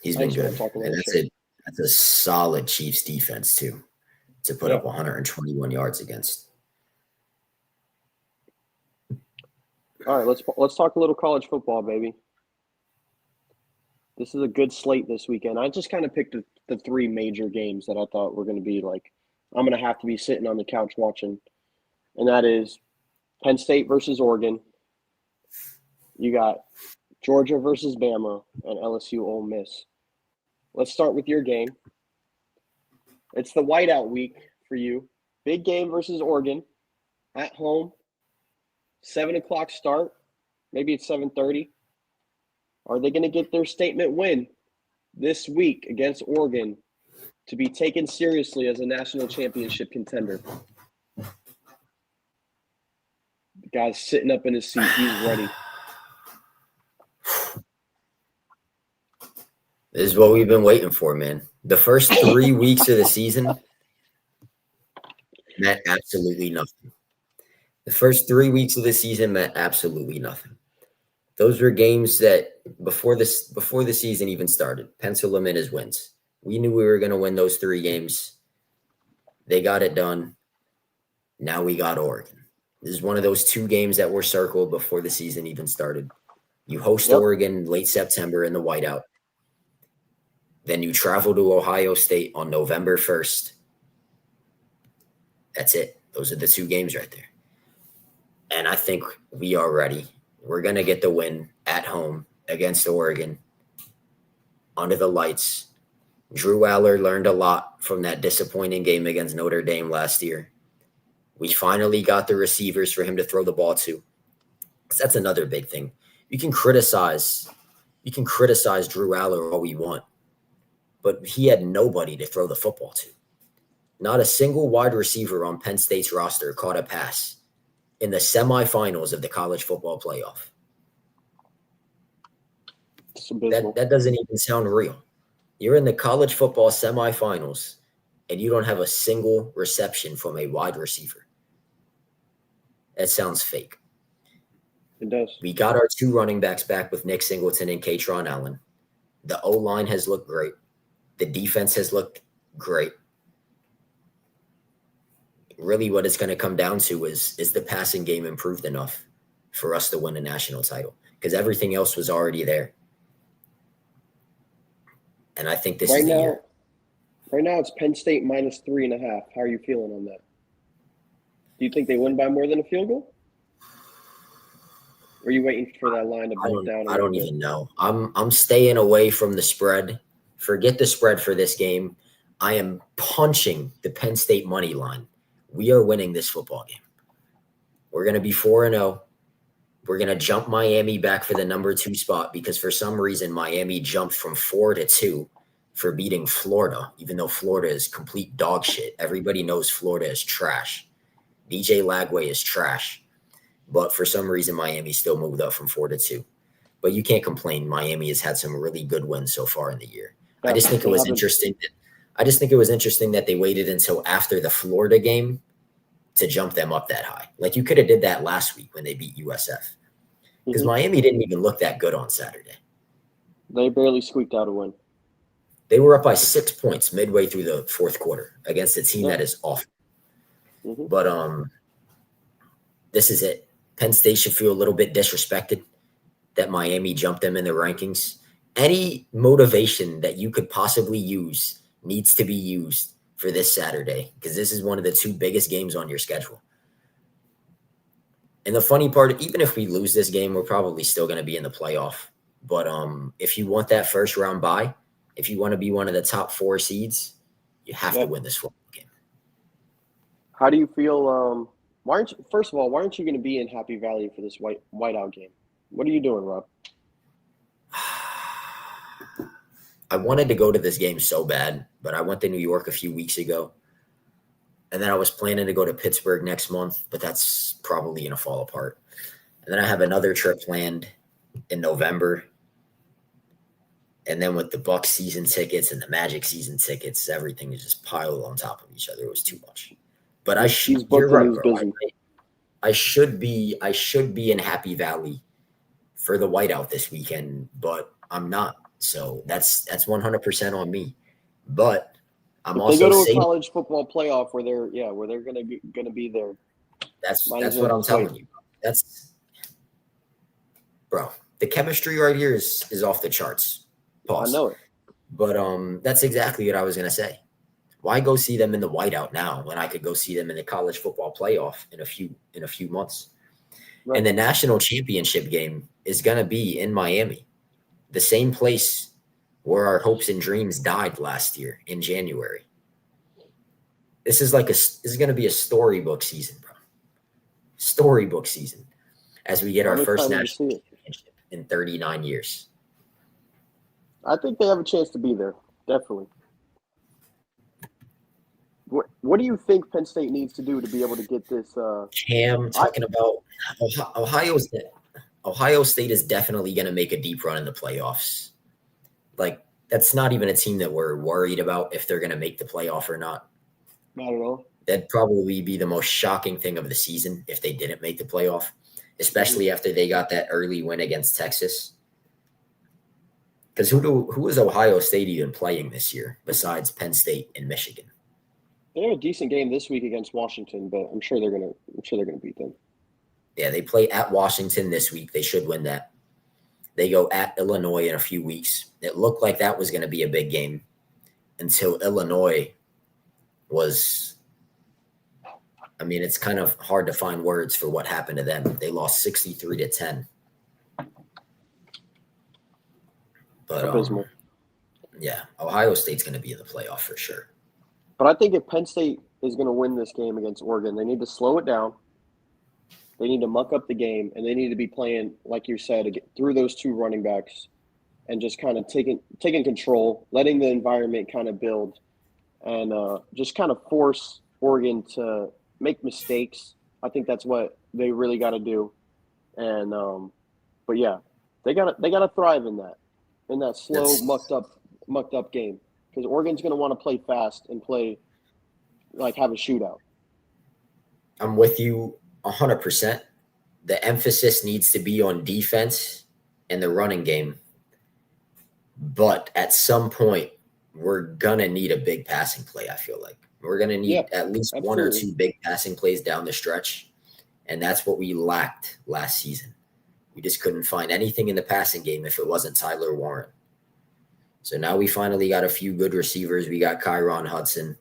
He's been good. And that's a solid Chiefs defense, too, to put up 121 yards against. All right, let's talk a little college football, baby. This is a good slate this weekend. I just kind of picked the three major games that I thought were going to be like, I'm going to have to be sitting on the couch watching. And that is Penn State versus Oregon. You got Georgia versus Bama and LSU Ole Miss. Let's start with your game. It's the whiteout week for you. Big game versus Oregon at home. 7 o'clock start. Maybe it's 7:30. Are they going to get their statement win this week against Oregon to be taken seriously as a national championship contender? The guy's sitting up in his seat. He's ready. This is what we've been waiting for, man. The first 3 weeks of the season meant absolutely nothing. The first 3 weeks of the season meant absolutely nothing. Those were games that before the season even started, pencil them in as wins. We knew we were going to win those 3 games. They got it done. Now we got Oregon. This is one of those 2 games that were circled before the season even started. You host Oregon late September in the whiteout. Then you travel to Ohio State on November 1st. That's it. Those are the 2 games right there. And I think we are ready. We're going to get the win at home against Oregon under the lights. Drew Aller learned a lot from that disappointing game against Notre Dame last year. We finally got the receivers for him to throw the ball to. That's another big thing. You can criticize Drew Aller all we want, but he had nobody to throw the football to. Not a single wide receiver on Penn State's roster caught a pass in the semifinals of the college football playoff. That doesn't even sound real. You're in the college football semifinals, and you don't have a single reception from a wide receiver. That sounds fake. It does. We got our 2 running backs back with Nick Singleton and Katron Allen. The O-line has looked great. The defense has looked great. Really what it's going to come down to is the passing game improved enough for us to win a national title? Because everything else was already there. And I think this is the year. Right now it's Penn State minus 3.5. How are you feeling on that? Do you think they win by more than a field goal? Or are you waiting for that line to bump down? I don't even know. I'm staying away from the spread. Forget the spread for this game. I am punching the Penn State money line. We are winning this football game. We're going to be 4-0. We're going to jump Miami back for the number 2 spot because for some reason Miami jumped from 4-2 for beating Florida, even though Florida is complete dog shit. Everybody knows Florida is trash. DJ Lagway is trash. But for some reason, Miami still moved up from 4-2. But you can't complain. Miami has had some really good wins so far in the year. I just think it was interesting. I just think it was interesting that they waited until after the Florida game to jump them up that high. Like you could have did that last week when they beat USF. Because Miami didn't even look that good on Saturday. They barely squeaked out a win. They were up by 6 points midway through the fourth quarter against a team that is awful. But this is it. Penn State should feel a little bit disrespected that Miami jumped them in the rankings. Any motivation that you could possibly use needs to be used for this Saturday because this is one of the 2 biggest games on your schedule. And the funny part, even if we lose this game, we're probably still going to be in the playoff. But if you want that first round bye, if you want to be one of the top 4 seeds, you have to win this football game. How do you feel? First of all, why aren't you going to be in Happy Valley for this whiteout game? What are you doing, Rob? I wanted to go to this game so bad, but I went to New York a few weeks ago. And then I was planning to go to Pittsburgh next month, but that's probably going to fall apart. And then I have another trip planned in November. And then with the Bucks season tickets and the Magic season tickets, everything is just piled on top of each other. It was too much. But He's you're booked and right, he's bro. busy. I should be in Happy Valley for the whiteout this weekend, but I'm not. So that's 100% on me. But I'm If also they go to a saying college football playoff where they're gonna be there. that's Might as what well I'm just wait. telling you. That's bro. The chemistry right here is off the charts. Pause. I know it. But that's exactly what I was gonna say. Why go see them in the whiteout now when I could go see them in the college football playoff in a few months? Right. And the national championship game is gonna be in Miami, the same place where our hopes and dreams died last year in January. This is gonna be a storybook season, bro. Storybook season as we get our I'm first excited to national see it. championship in 39 years. I think they have a chance to be there. Definitely. What do you think Penn State needs to do to be able to get this? Cam talking about Ohio State is definitely going to make a deep run in the playoffs. Like, that's not even a team that we're worried about if they're going to make the playoff or not. Not at all. That'd probably be the most shocking thing of the season if they didn't make the playoff, especially after they got that early win against Texas. Because who is Ohio State even playing this year besides Penn State and Michigan? They have a decent game this week against Washington, but I'm sure they're gonna beat them. Yeah, they play at Washington this week. They should win that. They go at Illinois in a few weeks. It looked like that was going to be a big game until Illinois was. I mean, it's kind of hard to find words for what happened to them. They lost 63-10. But yeah, Ohio State's going to be in the playoff for sure. But I think if Penn State is going to win this game against Oregon, they need to slow it down. They need to muck up the game, and they need to be playing, like you said, through those two running backs and just kind of taking control, letting the environment kind of build, and just kind of force Oregon to make mistakes. I think that's what they really got to do. And but yeah, they got to thrive in that slow, mucked up game, because Oregon's going to want to play fast and play like have a shootout. I'm with you 100%. The emphasis needs to be on defense and the running game. But at some point, we're going to need a big passing play, I feel like. We're going to need at least one or two big passing plays down the stretch. And that's what we lacked last season. We just couldn't find anything in the passing game if it wasn't Tyler Warren. So now we finally got a few good receivers. We got Kyron Hudson.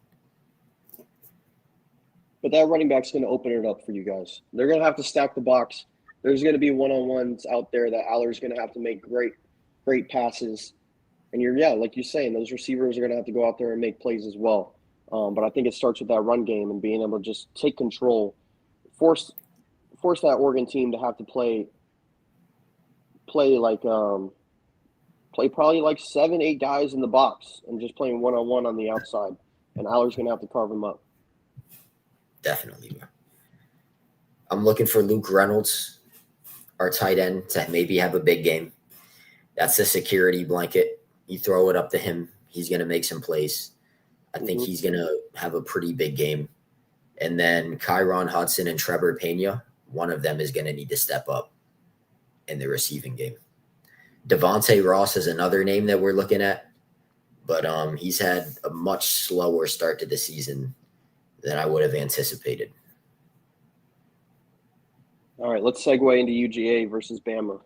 But that running back's going to open it up for you guys. They're going to have to stack the box. There's going to be one-on-ones out there that Aller's going to have to make great passes. And like you're saying, those receivers are going to have to go out there and make plays as well. But I think it starts with that run game and being able to just take control, force that Oregon team to have to play probably like 7-8 guys in the box and just playing one-on-one on the outside. And Aller's going to have to carve them up. Definitely. I'm looking for Luke Reynolds, our tight end, to maybe have a big game. That's a security blanket. You throw it up to him, he's going to make some plays. I think he's going to have a pretty big game. And then Kyron Hudson and Trevor Pena, one of them is going to need to step up in the receiving game. Devontae Ross is another name that we're looking at, but he's had a much slower start to the season than I would have anticipated. All right, let's segue into UGA versus Bama.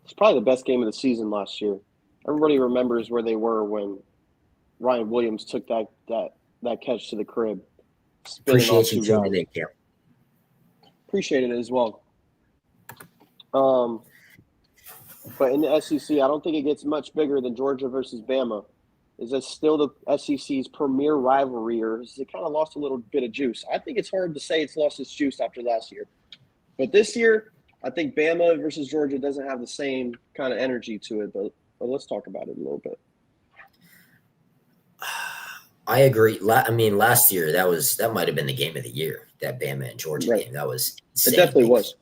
It's probably the best game of the season last year. Everybody remembers where they were when Ryan Williams took that catch to the crib. Appreciate you tuning in, Cam. Appreciate it as well. But in the SEC, I don't think it gets much bigger than Georgia versus Bama. Is that still the SEC's premier rivalry, or has it kind of lost a little bit of juice? I think it's hard to say it's lost its juice after last year. But this year, I think Bama versus Georgia doesn't have the same kind of energy to it. But let's talk about it a little bit. I agree. I mean, last year that might have been the game of the year. That Bama and Georgia game, that was insane. It definitely was.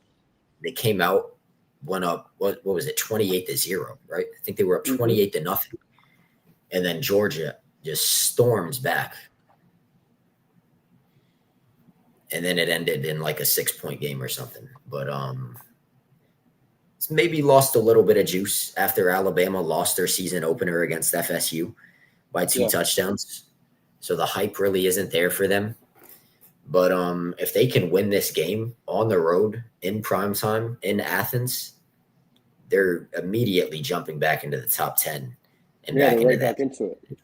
they came out, went up, what was it, 28-0, right? I think they were up 28-0. And then Georgia just storms back. And then it ended in like a 6-point game or something. But it's maybe lost a little bit of juice after Alabama lost their season opener against FSU by 2 touchdowns. So the hype really isn't there for them. But if they can win this game on the road in primetime in Athens, they're immediately jumping back into the top 10 and back into that. Back into it.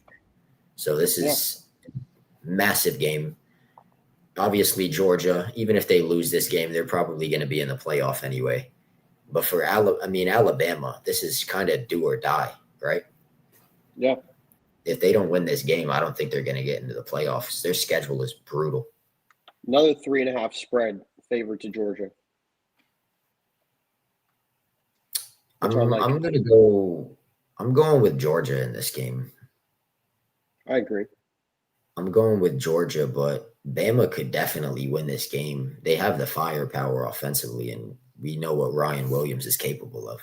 So this is a massive game. Obviously, Georgia, even if they lose this game, they're probably going to be in the playoff anyway. But for Alabama, this is kind of do or die, right? Yeah. If they don't win this game, I don't think they're going to get into the playoffs. Their schedule is brutal. Another 3.5 spread favored to Georgia. I'm going with Georgia in this game. I agree. I'm going with Georgia, but Bama could definitely win this game. They have the firepower offensively, and we know what Ryan Williams is capable of.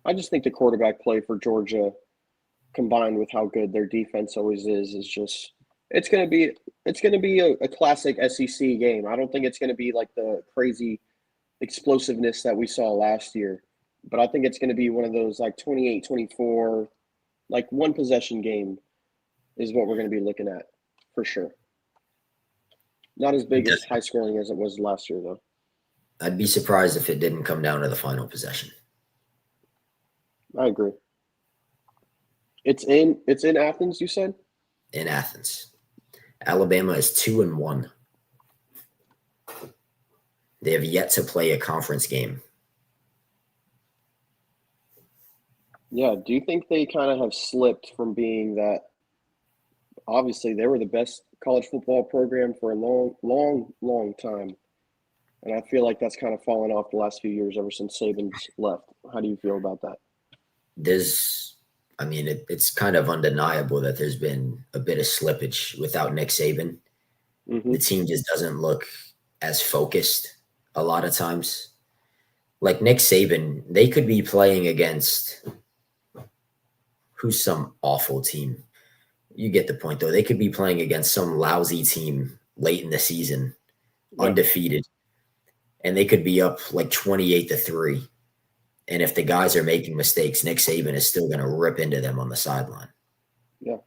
I just think the quarterback play for Georgia, combined with how good their defense always is just it's going to be a classic SEC game. I don't think it's going to be like the crazy explosiveness that we saw last year, but I think it's going to be one of those like 28-24, like one possession game is what we're going to be looking at for sure. Not as big as high scoring as it was last year, though. I'd be surprised if it didn't come down to the final possession. I agree. It's in Athens, you said? In Athens. Alabama is 2-1. They have yet to play a conference game. Yeah, do you think they kind of have slipped from being that? Obviously, they were the best college football program for a long time. And I feel like that's kind of fallen off the last few years ever since Saban's left. How do you feel about that? It's kind of undeniable that there's been a bit of slippage without Nick Saban. Mm-hmm. The team just doesn't look as focused a lot of times. Like Nick Saban, they could be playing against who's some awful team. You get the point, though. They could be playing against some lousy team late in the season, undefeated, and they could be up like 28-3. And if the guys are making mistakes, Nick Saban is still going to rip into them on the sideline. Yeah.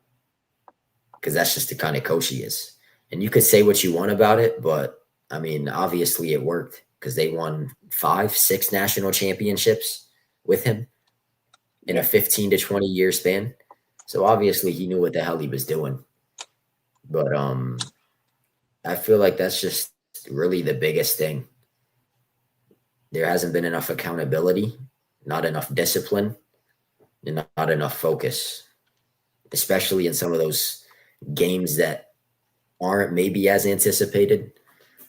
Because that's just the kind of coach he is. And you could say what you want about it, but, I mean, obviously it worked because they won 5-6 national championships with him in a 15 to 20 year span. So obviously he knew what the hell he was doing. But I feel like that's just really the biggest thing. There hasn't been enough accountability, not enough discipline, and not enough focus, especially in some of those games that aren't maybe as anticipated.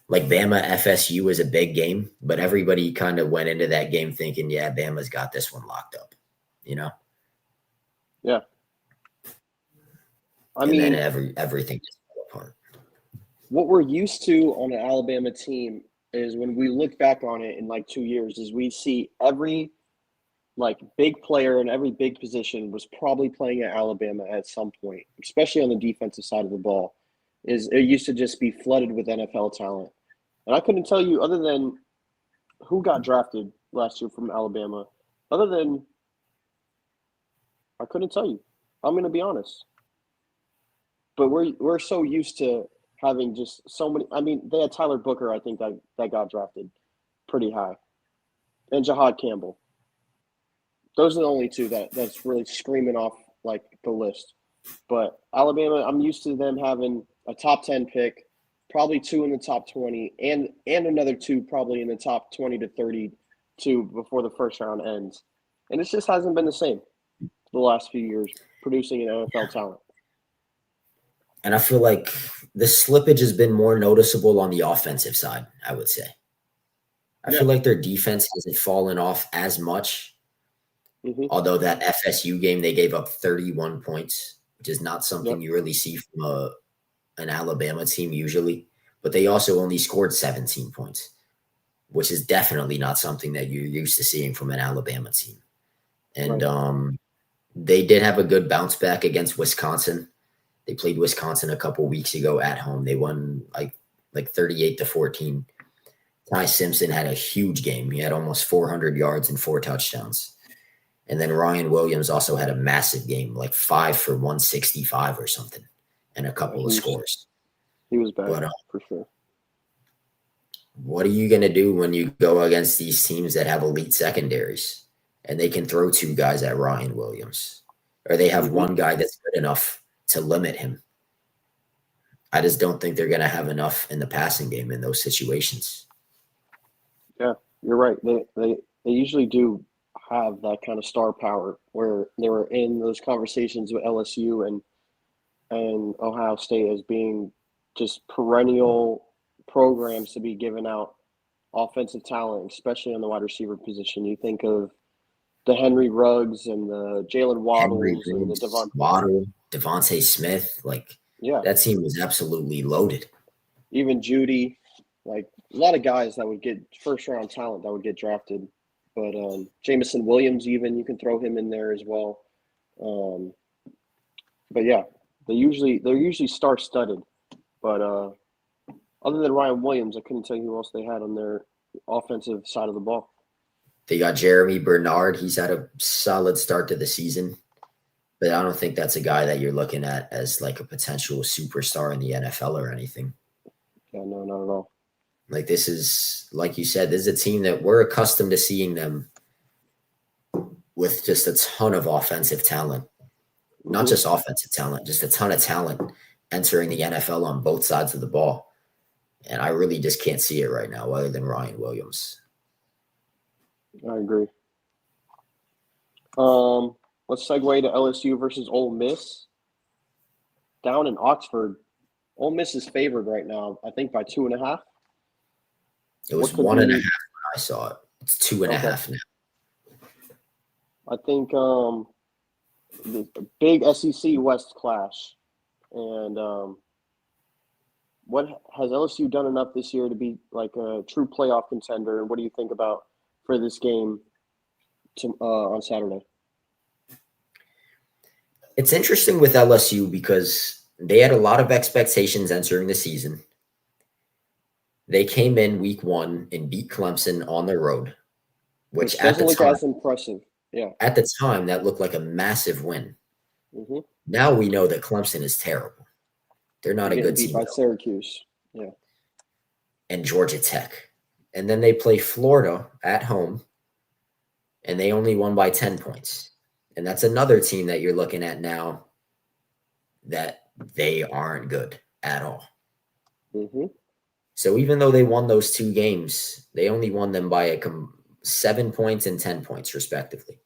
Like Bama FSU is a big game, but everybody kind of went into that game thinking, yeah, Bama's got this one locked up, you know? Yeah. Then everything just fell apart. What we're used to on an Alabama team is when we look back on it in like 2 years is we see every like big player in every big position was probably playing at Alabama at some point, especially on the defensive side of the ball. It used to just be flooded with NFL talent. And I couldn't tell you other than who got drafted last year from Alabama. I couldn't tell you. I'm going to be honest. But we're so used to having just so many. I mean, they had Tyler Booker, I think, that got drafted pretty high. And Jahad Campbell. Those are the only two that's really screaming off like the list. But Alabama, I'm used to them having a top 10 pick, probably 2 in the top 20, and another 2 probably in the top 20 to 32 before the first round ends. And it just hasn't been the same the last few years producing an NFL talent. And I feel like the slippage has been more noticeable on the offensive side, I would say. I feel like their defense hasn't fallen off as much. Mm-hmm. Although that FSU game, they gave up 31 points, which is not something you really see from an Alabama team usually. But they also only scored 17 points. which is definitely not something that you're used to seeing from an Alabama team. And they did have a good bounce back against Wisconsin. They played Wisconsin a couple weeks ago at home. They won like 38-14. Ty Simpson had a huge game. He had almost 400 yards and 4 touchdowns. And then Ryan Williams also had a massive game, like 5 for 165 or something, and a couple of scores. He was bad, for sure. What are you going to do when you go against these teams that have elite secondaries and they can throw 2 guys at Ryan Williams, or they have one guy that's good enough to limit him? I just don't think they're going to have enough in the passing game in those situations. Yeah, you're right. They usually do have that kind of star power where they were in those conversations with LSU and Ohio State as being just perennial programs to be giving out offensive talent, especially on the wide receiver position. You think of the Henry Ruggs and the Jalen Waddles and the Devontae Smith. That team was absolutely loaded. Even Judy, a lot of guys that would get first-round talent that would get drafted. But Jamison Williams, even, you can throw him in there as well. But yeah, they're usually star-studded. But other than Ryan Williams, I couldn't tell you who else they had on their offensive side of the ball. They got Jeremy Bernard. He's had a solid start to the season, but I don't think that's a guy that you're looking at as like a potential superstar in the NFL or anything. Yeah, no, not at all. This is, like you said, this is a team that we're accustomed to seeing them with just a ton of offensive talent. Not just offensive talent, just a ton of talent entering the NFL on both sides of the ball. And I really just can't see it right now other than Ryan Williams. I agree. Let's segue to LSU versus Ole Miss. Down in Oxford, Ole Miss is favored right now, I think, by 2.5. It was 1.5 when I saw it. It's 2.5 now. I think the big SEC West clash. And what has LSU done enough this year to be like a true playoff contender? And what do you think about for this game on Saturday? It's interesting with LSU because they had a lot of expectations entering the season. They came in week 1 and beat Clemson on the road, which doesn't look as impressive. Yeah. At the time, that looked like a massive win. Mm-hmm. Now we know that Clemson is terrible. They're not a good team. By Syracuse. Yeah. And Georgia Tech. And then they play Florida at home, and they only won by 10 points. And that's another team that you're looking at now that they aren't good at all. Mm-hmm. So even though they won those 2 games, they only won them by 7 points and 10 points, respectively.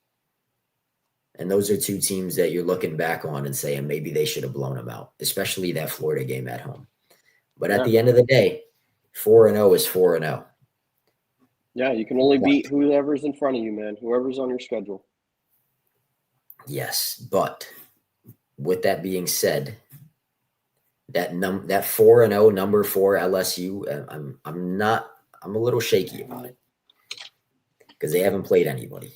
And those are 2 teams that you're looking back on and saying maybe they should have blown them out, especially that Florida game at home. But at the end of the day, 4-0 is 4-0. Yeah, you can only beat whoever's in front of you, man, whoever's on your schedule. Yes, but with that being said, that 4-0 number for LSU, I'm a little shaky about it because they haven't played anybody.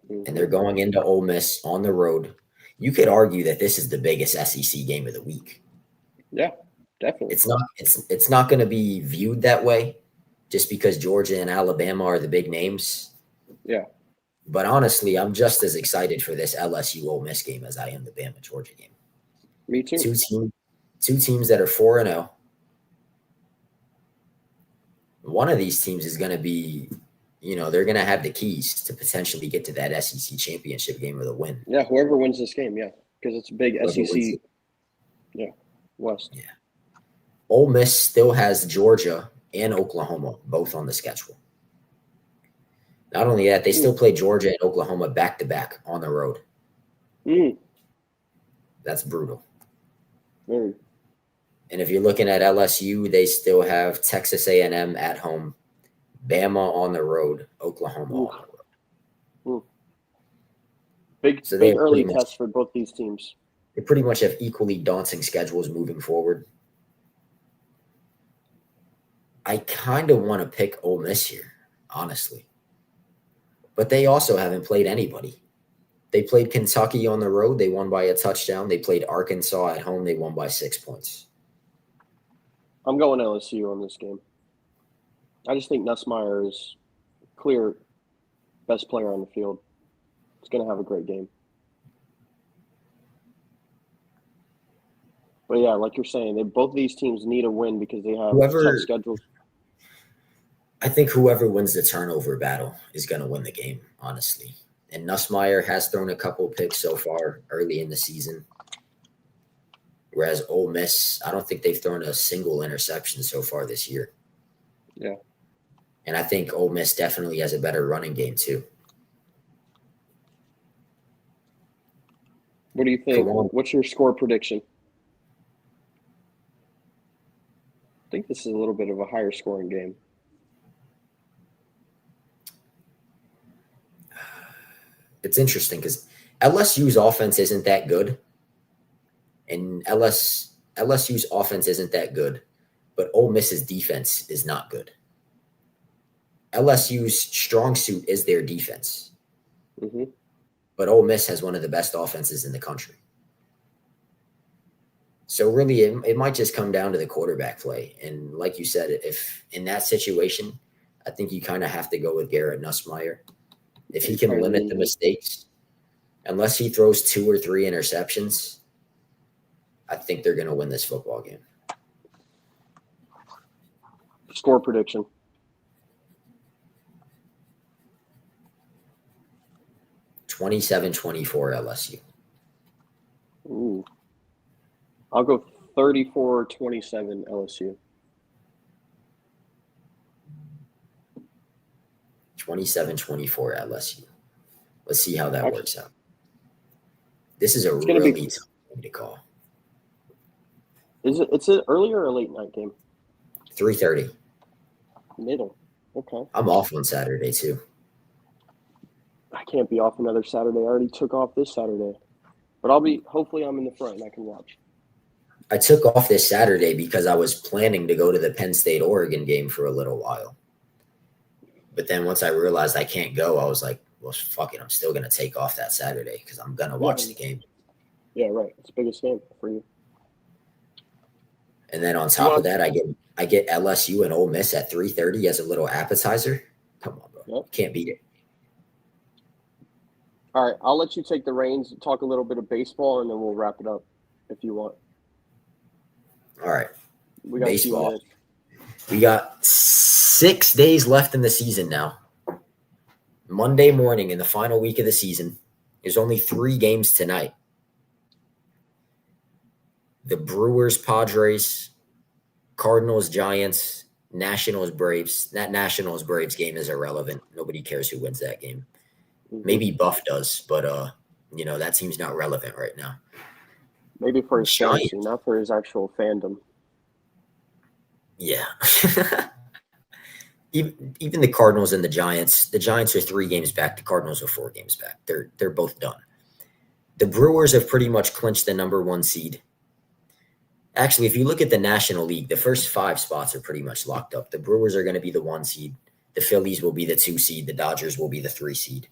Mm-hmm. And they're going into Ole Miss on the road. You could argue that this is the biggest SEC game of the week. Yeah, definitely. It's not going to be viewed that way just because Georgia and Alabama are the big names. Yeah. But honestly, I'm just as excited for this LSU Ole Miss game as I am the Bama Georgia game. Me too. Two teams that are 4-0. One of these teams is going to be, they're going to have the keys to potentially get to that SEC championship game with a win. Yeah, whoever wins this game, yeah, because it's a big SEC. Yeah, West. Yeah. Ole Miss still has Georgia and Oklahoma both on the schedule. Not only that, they still play Georgia and Oklahoma back-to-back on the road. That's brutal. Very. And if you're looking at LSU, they still have Texas A&M at home, Bama on the road, Oklahoma on the road. Big early test for both these teams. They pretty much have equally daunting schedules moving forward. I kind of want to pick Ole Miss here, honestly. But they also haven't played anybody. They played Kentucky on the road. They won by a touchdown. They played Arkansas at home. They won by 6 points. I'm going LSU on this game. I just think Nussmeier is clear best player on the field. He's going to have a great game. But yeah, like you're saying, both of these teams need a win because they have tough schedules. I think whoever wins the turnover battle is going to win the game, honestly. And Nussmeier has thrown a couple picks so far early in the season. Whereas Ole Miss, I don't think they've thrown a single interception so far this year. Yeah. And I think Ole Miss definitely has a better running game too. What do you think? What's your score prediction? I think this is a little bit of a higher scoring game. It's interesting because LSU's offense isn't that good. And LSU's offense isn't that good, but Ole Miss's defense is not good. LSU's strong suit is their defense. Mm-hmm. But Ole Miss has one of the best offenses in the country. So really, it might just come down to the quarterback play. And like you said, if in that situation, I think you kind of have to go with Garrett Nussmeier. If he can limit the mistakes, unless he throws 2 or 3 interceptions, I think they're going to win this football game. Score prediction. 27-24 LSU. Ooh. I'll go 34-27 LSU. 27-24 LSU. Let's see how that works out. This is a really tough game to call. It's an early or a late night game? 3:30. Middle. Okay. I'm off on Saturday too. I can't be off another Saturday. I already took off this Saturday. But hopefully I'm in the front and I can watch. I took off this Saturday because I was planning to go to the Penn State-Oregon game for a little while. But then once I realized I can't go, I was like, well, fuck it. I'm still going to take off that Saturday because I'm going to watch the game. Yeah, right. It's the biggest game for you. And then on top of that, I get LSU and Ole Miss at 3:30 as a little appetizer. Come on, bro. Yep. Can't beat it. All right. I'll let you take the reins and talk a little bit of baseball, and then we'll wrap it up if you want. All right. We got baseball. We got 6 days left in the season now. Monday morning in the final week of the season. There's only 3 games tonight. The Brewers, Padres, Cardinals, Giants, Nationals, Braves. That Nationals, Braves game is irrelevant. Nobody cares who wins that game. Maybe Buff does, but that team's not relevant right now. Maybe for his fantasy, not for his actual fandom. Yeah. Even the Cardinals and the Giants are 3 games back. The Cardinals are 4 games back. They're both done. The Brewers have pretty much clinched the number 1 seed. Actually, if you look at the National League, the first 5 spots are pretty much locked up. The Brewers are going to be the 1 seed. The Phillies will be the 2 seed. The Dodgers will be the 3 seed.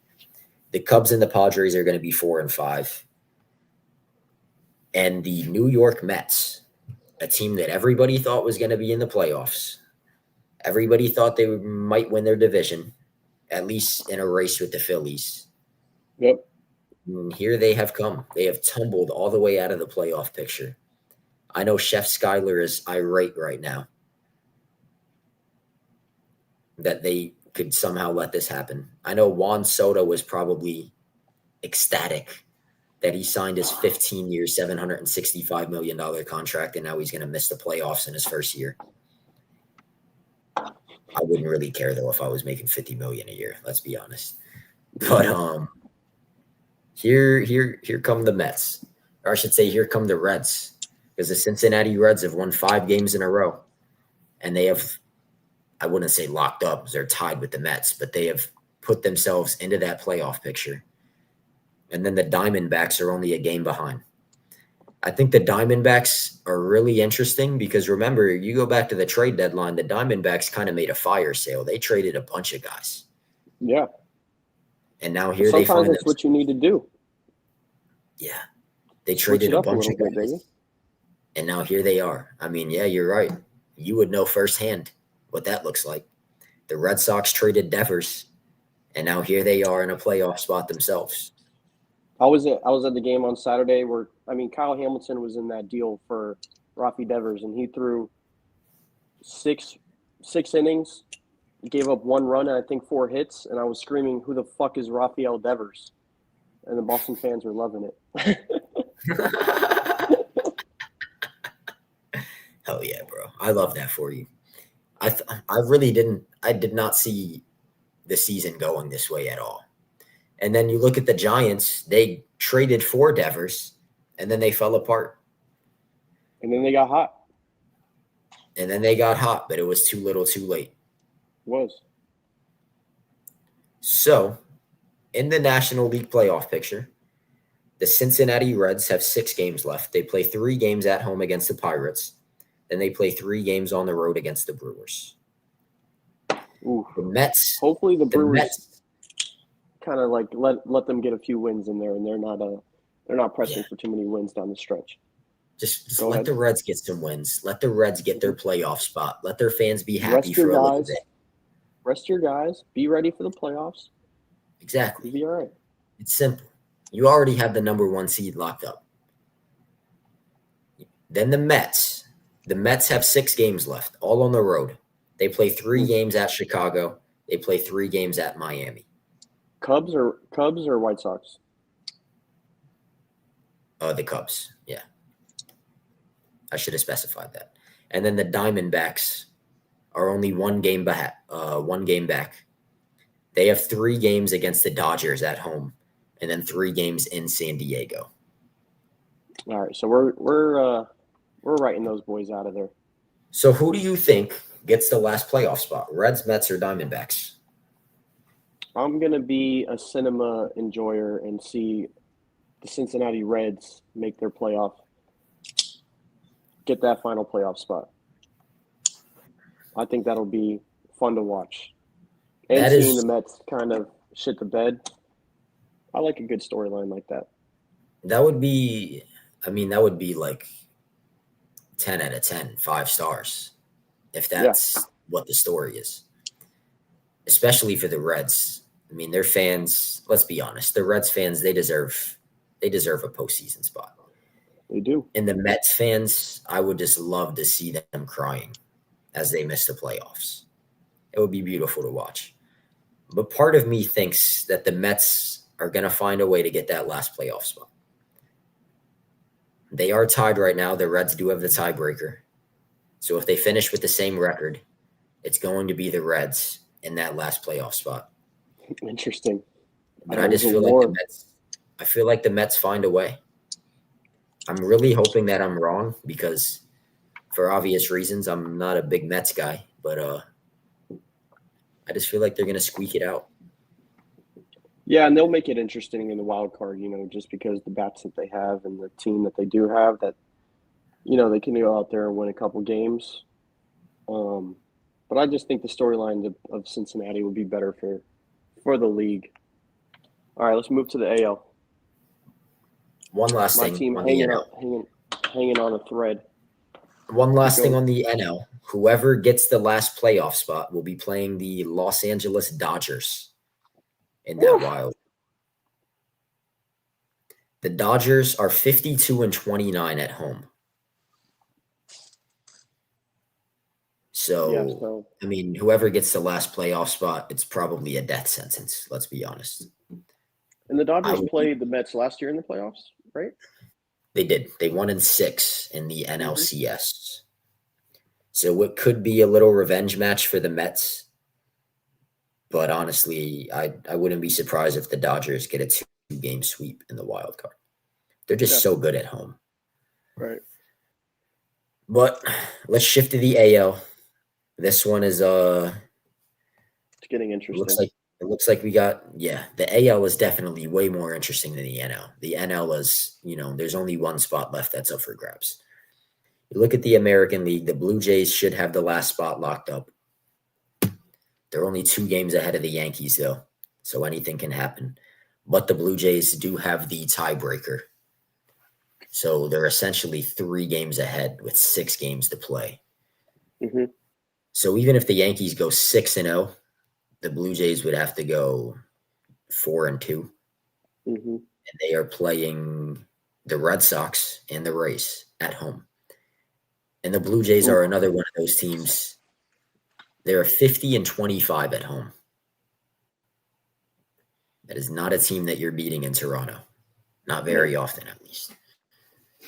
The Cubs and the Padres are going to be 4 and 5. And the New York Mets, a team that everybody thought was going to be in the playoffs. Everybody thought they might win their division, at least in a race with the Phillies. Yep. And here they have come. They have tumbled all the way out of the playoff picture. I know Chef Skyler is irate right now that they could somehow let this happen. I know Juan Soto was probably ecstatic that he signed his 15-year, $765 million contract, and now he's going to miss the playoffs in his first year. I wouldn't really care, though, if I was making $50 million a year, let's be honest. But here come the Mets. Or I should say, here come the Reds. Because the Cincinnati Reds have won 5 games in a row. And they have, I wouldn't say locked up, because they're tied with the Mets, but they have put themselves into that playoff picture. And then the Diamondbacks are only a game behind. I think the Diamondbacks are really interesting because remember, you go back to the trade deadline, the Diamondbacks kind of made a fire sale. They traded a bunch of guys. Yeah. And now But here they sometimes find that's what you need to do. Yeah. They Switch traded it a up a bunch little of bit, guys. baby. And now here they are. I mean, yeah, you're right. You would know firsthand what that looks like. The Red Sox traded Devers, and now here they are in a playoff spot themselves. I was at the game on Saturday where Kyle Hamilton was in that deal for Rafi Devers, and he threw six innings, gave up 1 run and I think 4 hits, and I was screaming, "Who the fuck is Rafael Devers?" And the Boston fans were loving it. Hell yeah, bro. I love that for you. I did not see the season going this way at all. And then you look at the Giants, they traded for Devers, and then they fell apart. And then they got hot. But it was too little too late. It was. So, in the National League playoff picture, the Cincinnati Reds have 6 games left. They play 3 games at home against the Pirates. Then they play 3 games on the road against the Brewers. Ooh. The Mets. Hopefully the Brewers kind of like let them get a few wins in there, and they're not pressing for too many wins down the stretch. Just let the Reds get some wins. Let the Reds get their playoff spot. Let their fans be happy for a little bit. Rest your guys. Be ready for the playoffs. Exactly. You'll be all right. It's simple. You already have the number 1 seed locked up. Then the Mets. The Mets have 6 games left, all on the road. They play 3 games at Chicago. They play 3 games at Miami. Cubs or White Sox? The Cubs. Yeah. I should have specified that. And then the Diamondbacks are only 1 game back. They have 3 games against the Dodgers at home, and then 3 games in San Diego. All right, so we're writing those boys out of there. So who do you think gets the last playoff spot? Reds, Mets, or Diamondbacks? I'm gonna be a cinema enjoyer and see the Cincinnati Reds make their get that final playoff spot. I think that'll be fun to watch. And seeing the Mets kind of shit the bed. I like a good storyline like that. That would be like 10 out of 10, 5 stars, if that's what the story is. Especially for the Reds. I mean, their fans, let's be honest, the Reds fans, they deserve a postseason spot. They do. And the Mets fans, I would just love to see them crying as they miss the playoffs. It would be beautiful to watch. But part of me thinks that the Mets are going to find a way to get that last playoff spot. They are tied right now. The Reds do have the tiebreaker. So if they finish with the same record, it's going to be the Reds in that last playoff spot. Interesting. But I just feel like the Mets find a way. I'm really hoping that I'm wrong because for obvious reasons, I'm not a big Mets guy, but I just feel like they're going to squeak it out. Yeah, and they'll make it interesting in the wild card, just because the bats that they have and the team that they do have that, they can go out there and win a couple games. But I just think the storyline of Cincinnati would be better for the league. All right, let's move to the AL. One last thing. My team hanging on a thread. One last thing on the NL. Whoever gets the last playoff spot will be playing the Los Angeles Dodgers in that wild. The Dodgers are 52-29 at home. So, I mean, whoever gets the last playoff spot, it's probably a death sentence. Let's be honest. And the Dodgers played the Mets last year in the playoffs, right? They did. They won in 6 in the NLCS. So it could be a little revenge match for the Mets. But honestly, I wouldn't be surprised if the Dodgers get a 2-game sweep in the wild card. They're just so good at home. Right. But let's shift to the AL. This one is it's getting interesting. It looks like we got, the AL is definitely way more interesting than the NL. The NL is, there's only one spot left that's up for grabs. You look at the American League, the Blue Jays should have the last spot locked up. They're only 2 games ahead of the Yankees, though, so anything can happen. But the Blue Jays do have the tiebreaker. So they're essentially 3 games ahead with 6 games to play. Mm-hmm. So even if the Yankees go 6-0, the Blue Jays would have to go 4-2. Mm-hmm. And they are playing the Red Sox and the Rays at home. And the Blue Jays are another one of those teams. They're 50-25 at home. That is not a team that you're beating in Toronto. Not very often, at least.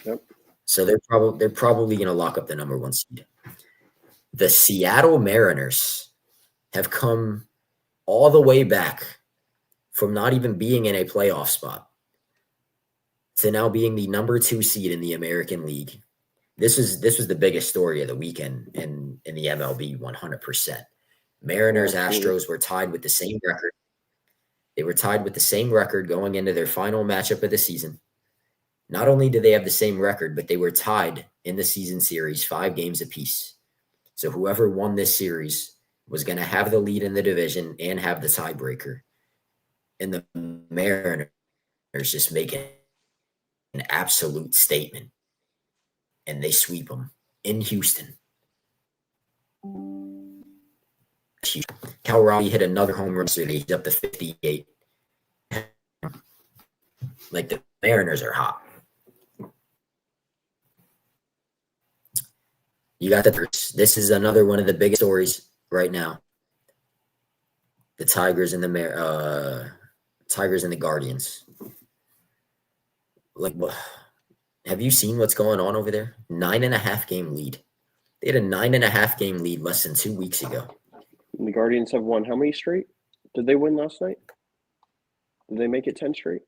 Yep. So they're probably going to lock up the number 1 seed. The Seattle Mariners have come all the way back from not even being in a playoff spot to now being the number 2 seed in the American League. This was the biggest story of the weekend in the MLB, 100%. Mariners, Astros were tied with the same record. They were tied with the same record going into their final matchup of the season. Not only did they have the same record, but they were tied in the season series 5 games apiece. So whoever won this series was going to have the lead in the division and have the tiebreaker. And the Mariners just make an absolute statement. And they sweep them in Houston. Cal Raleigh hit another home run yesterday. He's up to 58. Like, the Mariners are hot. You got this is another one of the biggest stories right now. The Tigers and the Guardians. Like, have you seen what's going on over there? 9.5 game lead. They had a 9.5 game lead less than 2 weeks ago. And the Guardians have won how many straight? Did they win last night? Did they make it 10 straight?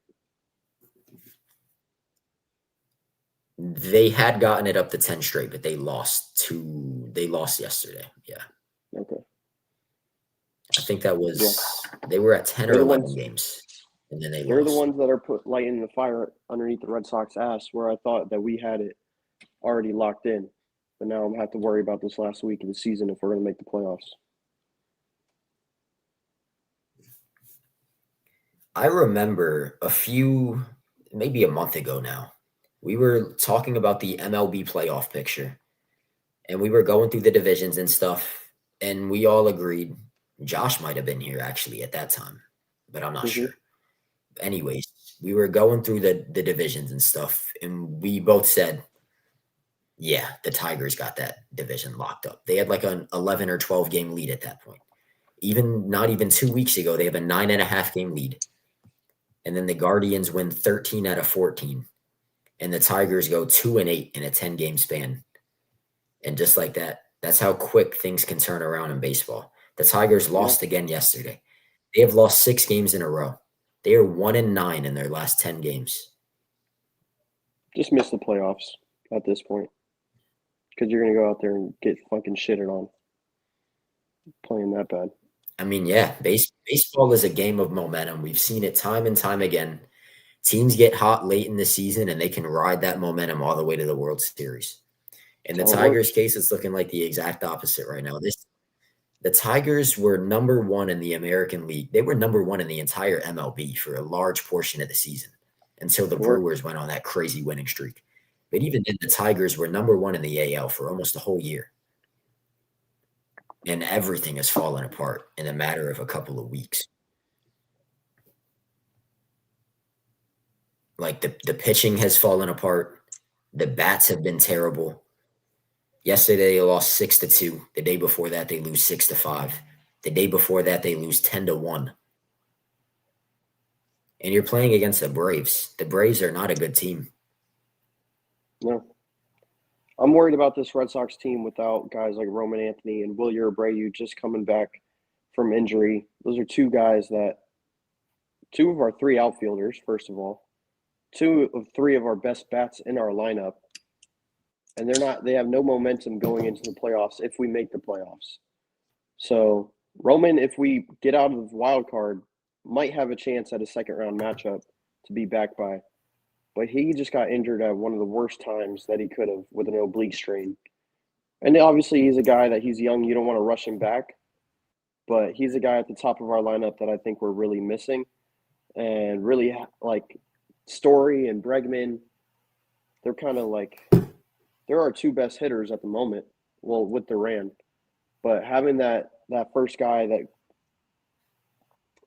They had gotten it up to 10 straight, but they lost yesterday. Yeah. Okay. I think that was they were at 10 or 11 games. And then they're the ones that are lighting the fire underneath the Red Sox ass, where I thought that we had it already locked in. But now I'm going to have to worry about this last week of the season if we're going to make the playoffs. I remember maybe a month ago now, we were talking about the MLB playoff picture, and we were going through the divisions and stuff, and we all agreed. Josh might have been here actually at that time, but I'm not sure. Anyways, we were going through the divisions and stuff, and we both said, yeah, the Tigers got that division locked up. They had like an 11 or 12 game lead at that point. Not even 2 weeks ago, they have a 9.5 game lead. And then the Guardians win 13 out of 14. And the Tigers go 2-8 in a 10 game span. And just like that, that's how quick things can turn around in baseball. The Tigers lost again yesterday. They have lost 6 games in a row. They are 1-9 in their last 10 games. Just miss the playoffs at this point, because you're going to go out there and get fucking shitted on playing that bad. I mean, yeah, baseball is a game of momentum. We've seen it time and time again. Teams get hot late in the season, and they can ride that momentum all the way to the World Series. In the Tigers' case, it's looking like the exact opposite right now. The Tigers were number 1 in the American League. They were number 1 in the entire MLB for a large portion of the season until the Brewers went on that crazy winning streak. But even then, the Tigers were number 1 in the AL for almost a whole year. And everything has fallen apart in a matter of a couple of weeks. Like, the pitching has fallen apart. The bats have been terrible. Yesterday, they lost 6-2. The day before that, they lose 6-5. The day before that, they lose 10-1. And you're playing against the Braves. The Braves are not a good team. No. I'm worried about this Red Sox team without guys like Roman Anthony and Wilyer Abreu just coming back from injury. Those are 2 guys that – 2 of our 3 outfielders, first of all. 2 of 3 of our best bats in our lineup. And they have no momentum going into the playoffs if we make the playoffs. So Roman, if we get out of the wild card, might have a chance at a second round matchup to be back by. But he just got injured at one of the worst times that he could have with an oblique strain. And obviously, he's a guy that he's young. You don't want to rush him back. But he's a guy at the top of our lineup that I think we're really missing. And really, like, Story and Bregman, they're kind of like, they're our two best hitters at the moment. Well, with Duran. But having that first guy that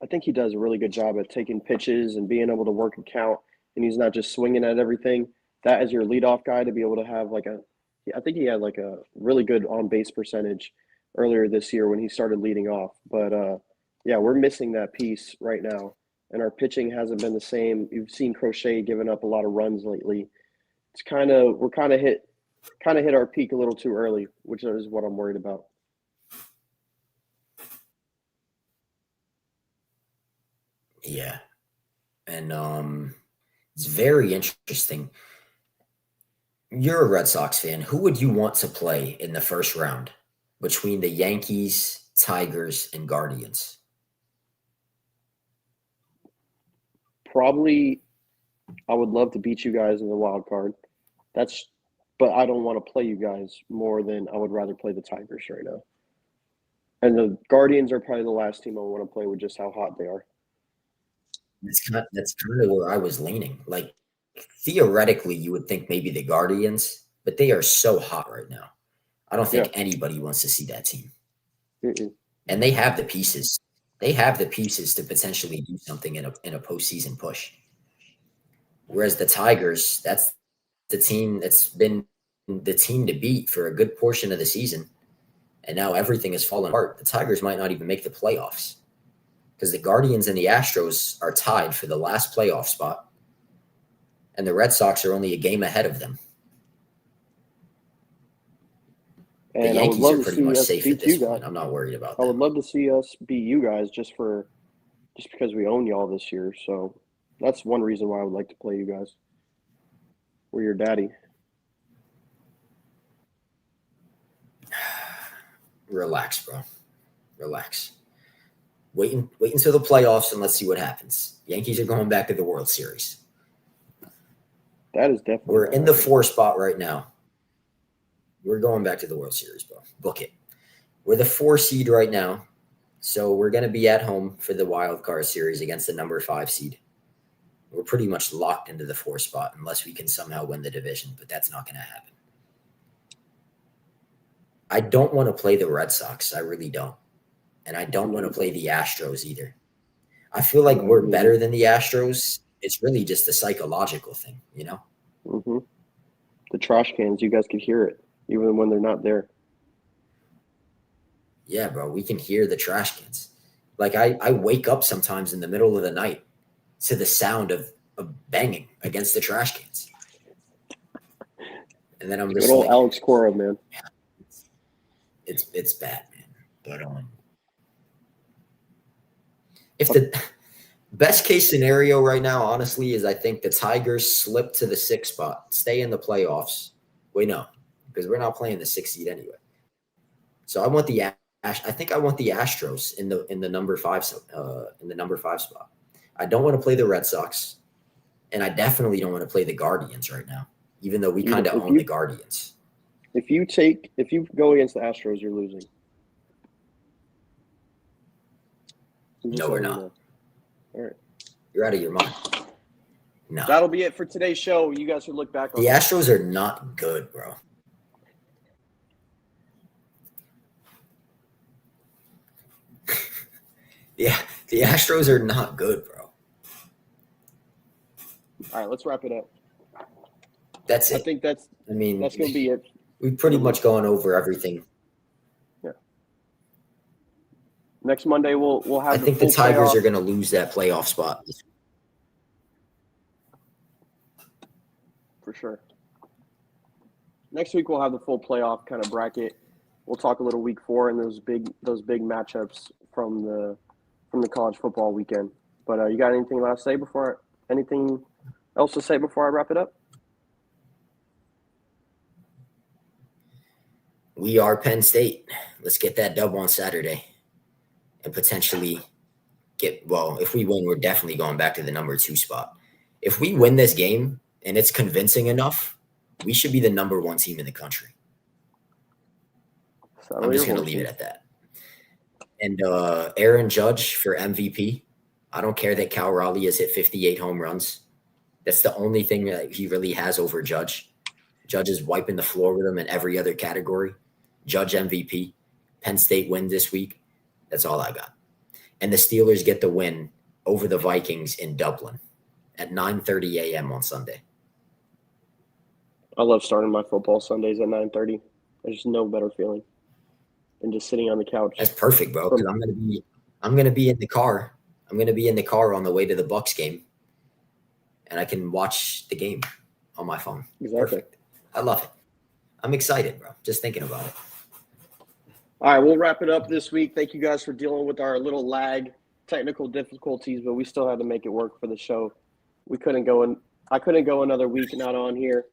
I think he does a really good job at taking pitches and being able to work a count, and he's not just swinging at everything. That is your leadoff guy to be able to have I think he had like a really good on base percentage earlier this year when he started leading off. But yeah, we're missing that piece right now, and our pitching hasn't been the same. You've seen Crochet giving up a lot of runs lately. We're kind of hit our peak a little too early, which is what I'm worried about. Yeah. And it's very interesting. You're a Red Sox fan. Who would you want to play in the first round between the Yankees, Tigers, and Guardians? Probably, I would love to beat you guys in the wild card. But I don't want to play you guys more than I would rather play the Tigers right now. And the Guardians are probably the last team I want to play with just how hot they are. That's kind of where I was leaning. Like, theoretically, you would think maybe the Guardians, but they are so hot right now. I don't think anybody wants to see that team. Mm-mm. And they have the pieces. They have the pieces to potentially do something in a postseason push. Whereas the Tigers, that's the team that's been the team to beat for a good portion of the season. And now everything has fallen apart. The Tigers might not even make the playoffs because the Guardians and the Astros are tied for the last playoff spot. And the Red Sox are only a game ahead of them. And the Yankees are pretty much safe at this point. I'm not worried about that. I would love to see us beat you guys just because we own y'all this year. So that's one reason why I would like to play you guys. We're your daddy. Relax, bro. Relax. Wait until the playoffs and let's see what happens. Yankees are going back to the World Series. That is definitely. We're in the 4 spot right now. We're going back to the World Series, bro. Book it. We're the 4 seed right now. So we're going to be at home for the wild card series against the number 5 seed. We're pretty much locked into the 4 spot unless we can somehow win the division, but that's not going to happen. I don't want to play the Red Sox. I really don't. And I don't want to play the Astros either. I feel like we're better than the Astros. It's really just a psychological thing, you know? Mm-hmm. The trash cans, you guys could hear it, even when they're not there. Yeah, bro, we can hear the trash cans. Like, I wake up sometimes in the middle of the night to the sound of banging against the trash cans. And then I'm just good old Alex Cora, man. It's bad, man. But if the best case scenario right now, honestly, is I think the Tigers slip to the 6th spot, stay in the playoffs. Wait, no, because we're not playing the 6th seed anyway. So I want the Astros in the number 5 spot. I don't want to play the Red Sox, and I definitely don't want to play the Guardians right now, even though we kind of own the Guardians. If you go against the Astros, you're losing. No, we're not. All right. You're out of your mind. No. That'll be it for today's show. You guys should look back on the Astros are not good, bro. Yeah, the Astros are not good, bro. All right, let's wrap it up. That's it. I think that's going to be it. We've pretty much gone over everything. Yeah. Next Monday we'll have. I think the Tigers are going to lose that playoff spot. For sure. Next week we'll have the full playoff kind of bracket. We'll talk a little week 4 and those big matchups from the college football weekend. But you got anything else to say before I wrap it up? We are Penn State. Let's get that dub on Saturday. and potentially if we win, we're definitely going back to the number 2 spot. If we win this game and it's convincing enough, we should be the number 1 team in the country. I'm just going to leave it at that. And Aaron Judge for MVP. I don't care that Cal Raleigh has hit 58 home runs. That's the only thing that he really has over Judge. Judge is wiping the floor with him in every other category. Judge MVP. Penn State win this week. That's all I got. And the Steelers get the win over the Vikings in Dublin at 9:30 a.m. on Sunday. I love starting my football Sundays at 9:30. There's no better feeling than just sitting on the couch. That's perfect, bro. Because I'm gonna be in the car. I'm gonna be in the car on the way to the Bucs game, and I can watch the game on my phone. Exactly. Perfect. I love it. I'm excited, bro. Just thinking about it. All right, we'll wrap it up this week. Thank you guys for dealing with our little technical difficulties, but we still had to make it work for the show. I couldn't go another week not on here.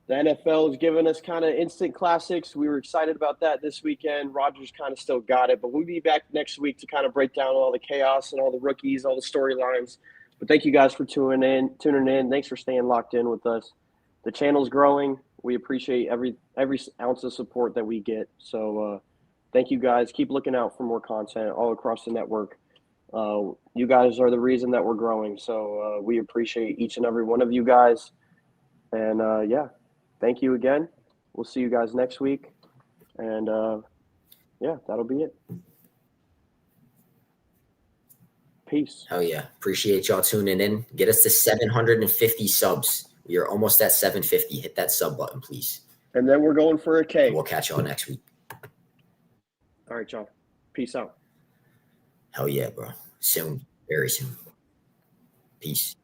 The NFL has given us kind of instant classics. We were excited about that this weekend. Rodgers kind of still got it, but we'll be back next week to kind of break down all the chaos and all the rookies, all the storylines. But thank you guys for tuning in. Thanks for staying locked in with us. The channel's growing. We appreciate every ounce of support that we get. So thank you guys. Keep looking out for more content all across the network. You guys are the reason that we're growing. So we appreciate each and every one of you guys. And thank you again. We'll see you guys next week. And that'll be it. Peace. Hell yeah. Appreciate y'all tuning in. Get us to 750 subs. We are almost at 750. Hit that sub button, please. And then we're going for a K. And we'll catch y'all next week. All right, y'all. Peace out. Hell yeah, bro. Soon. Very soon. Peace.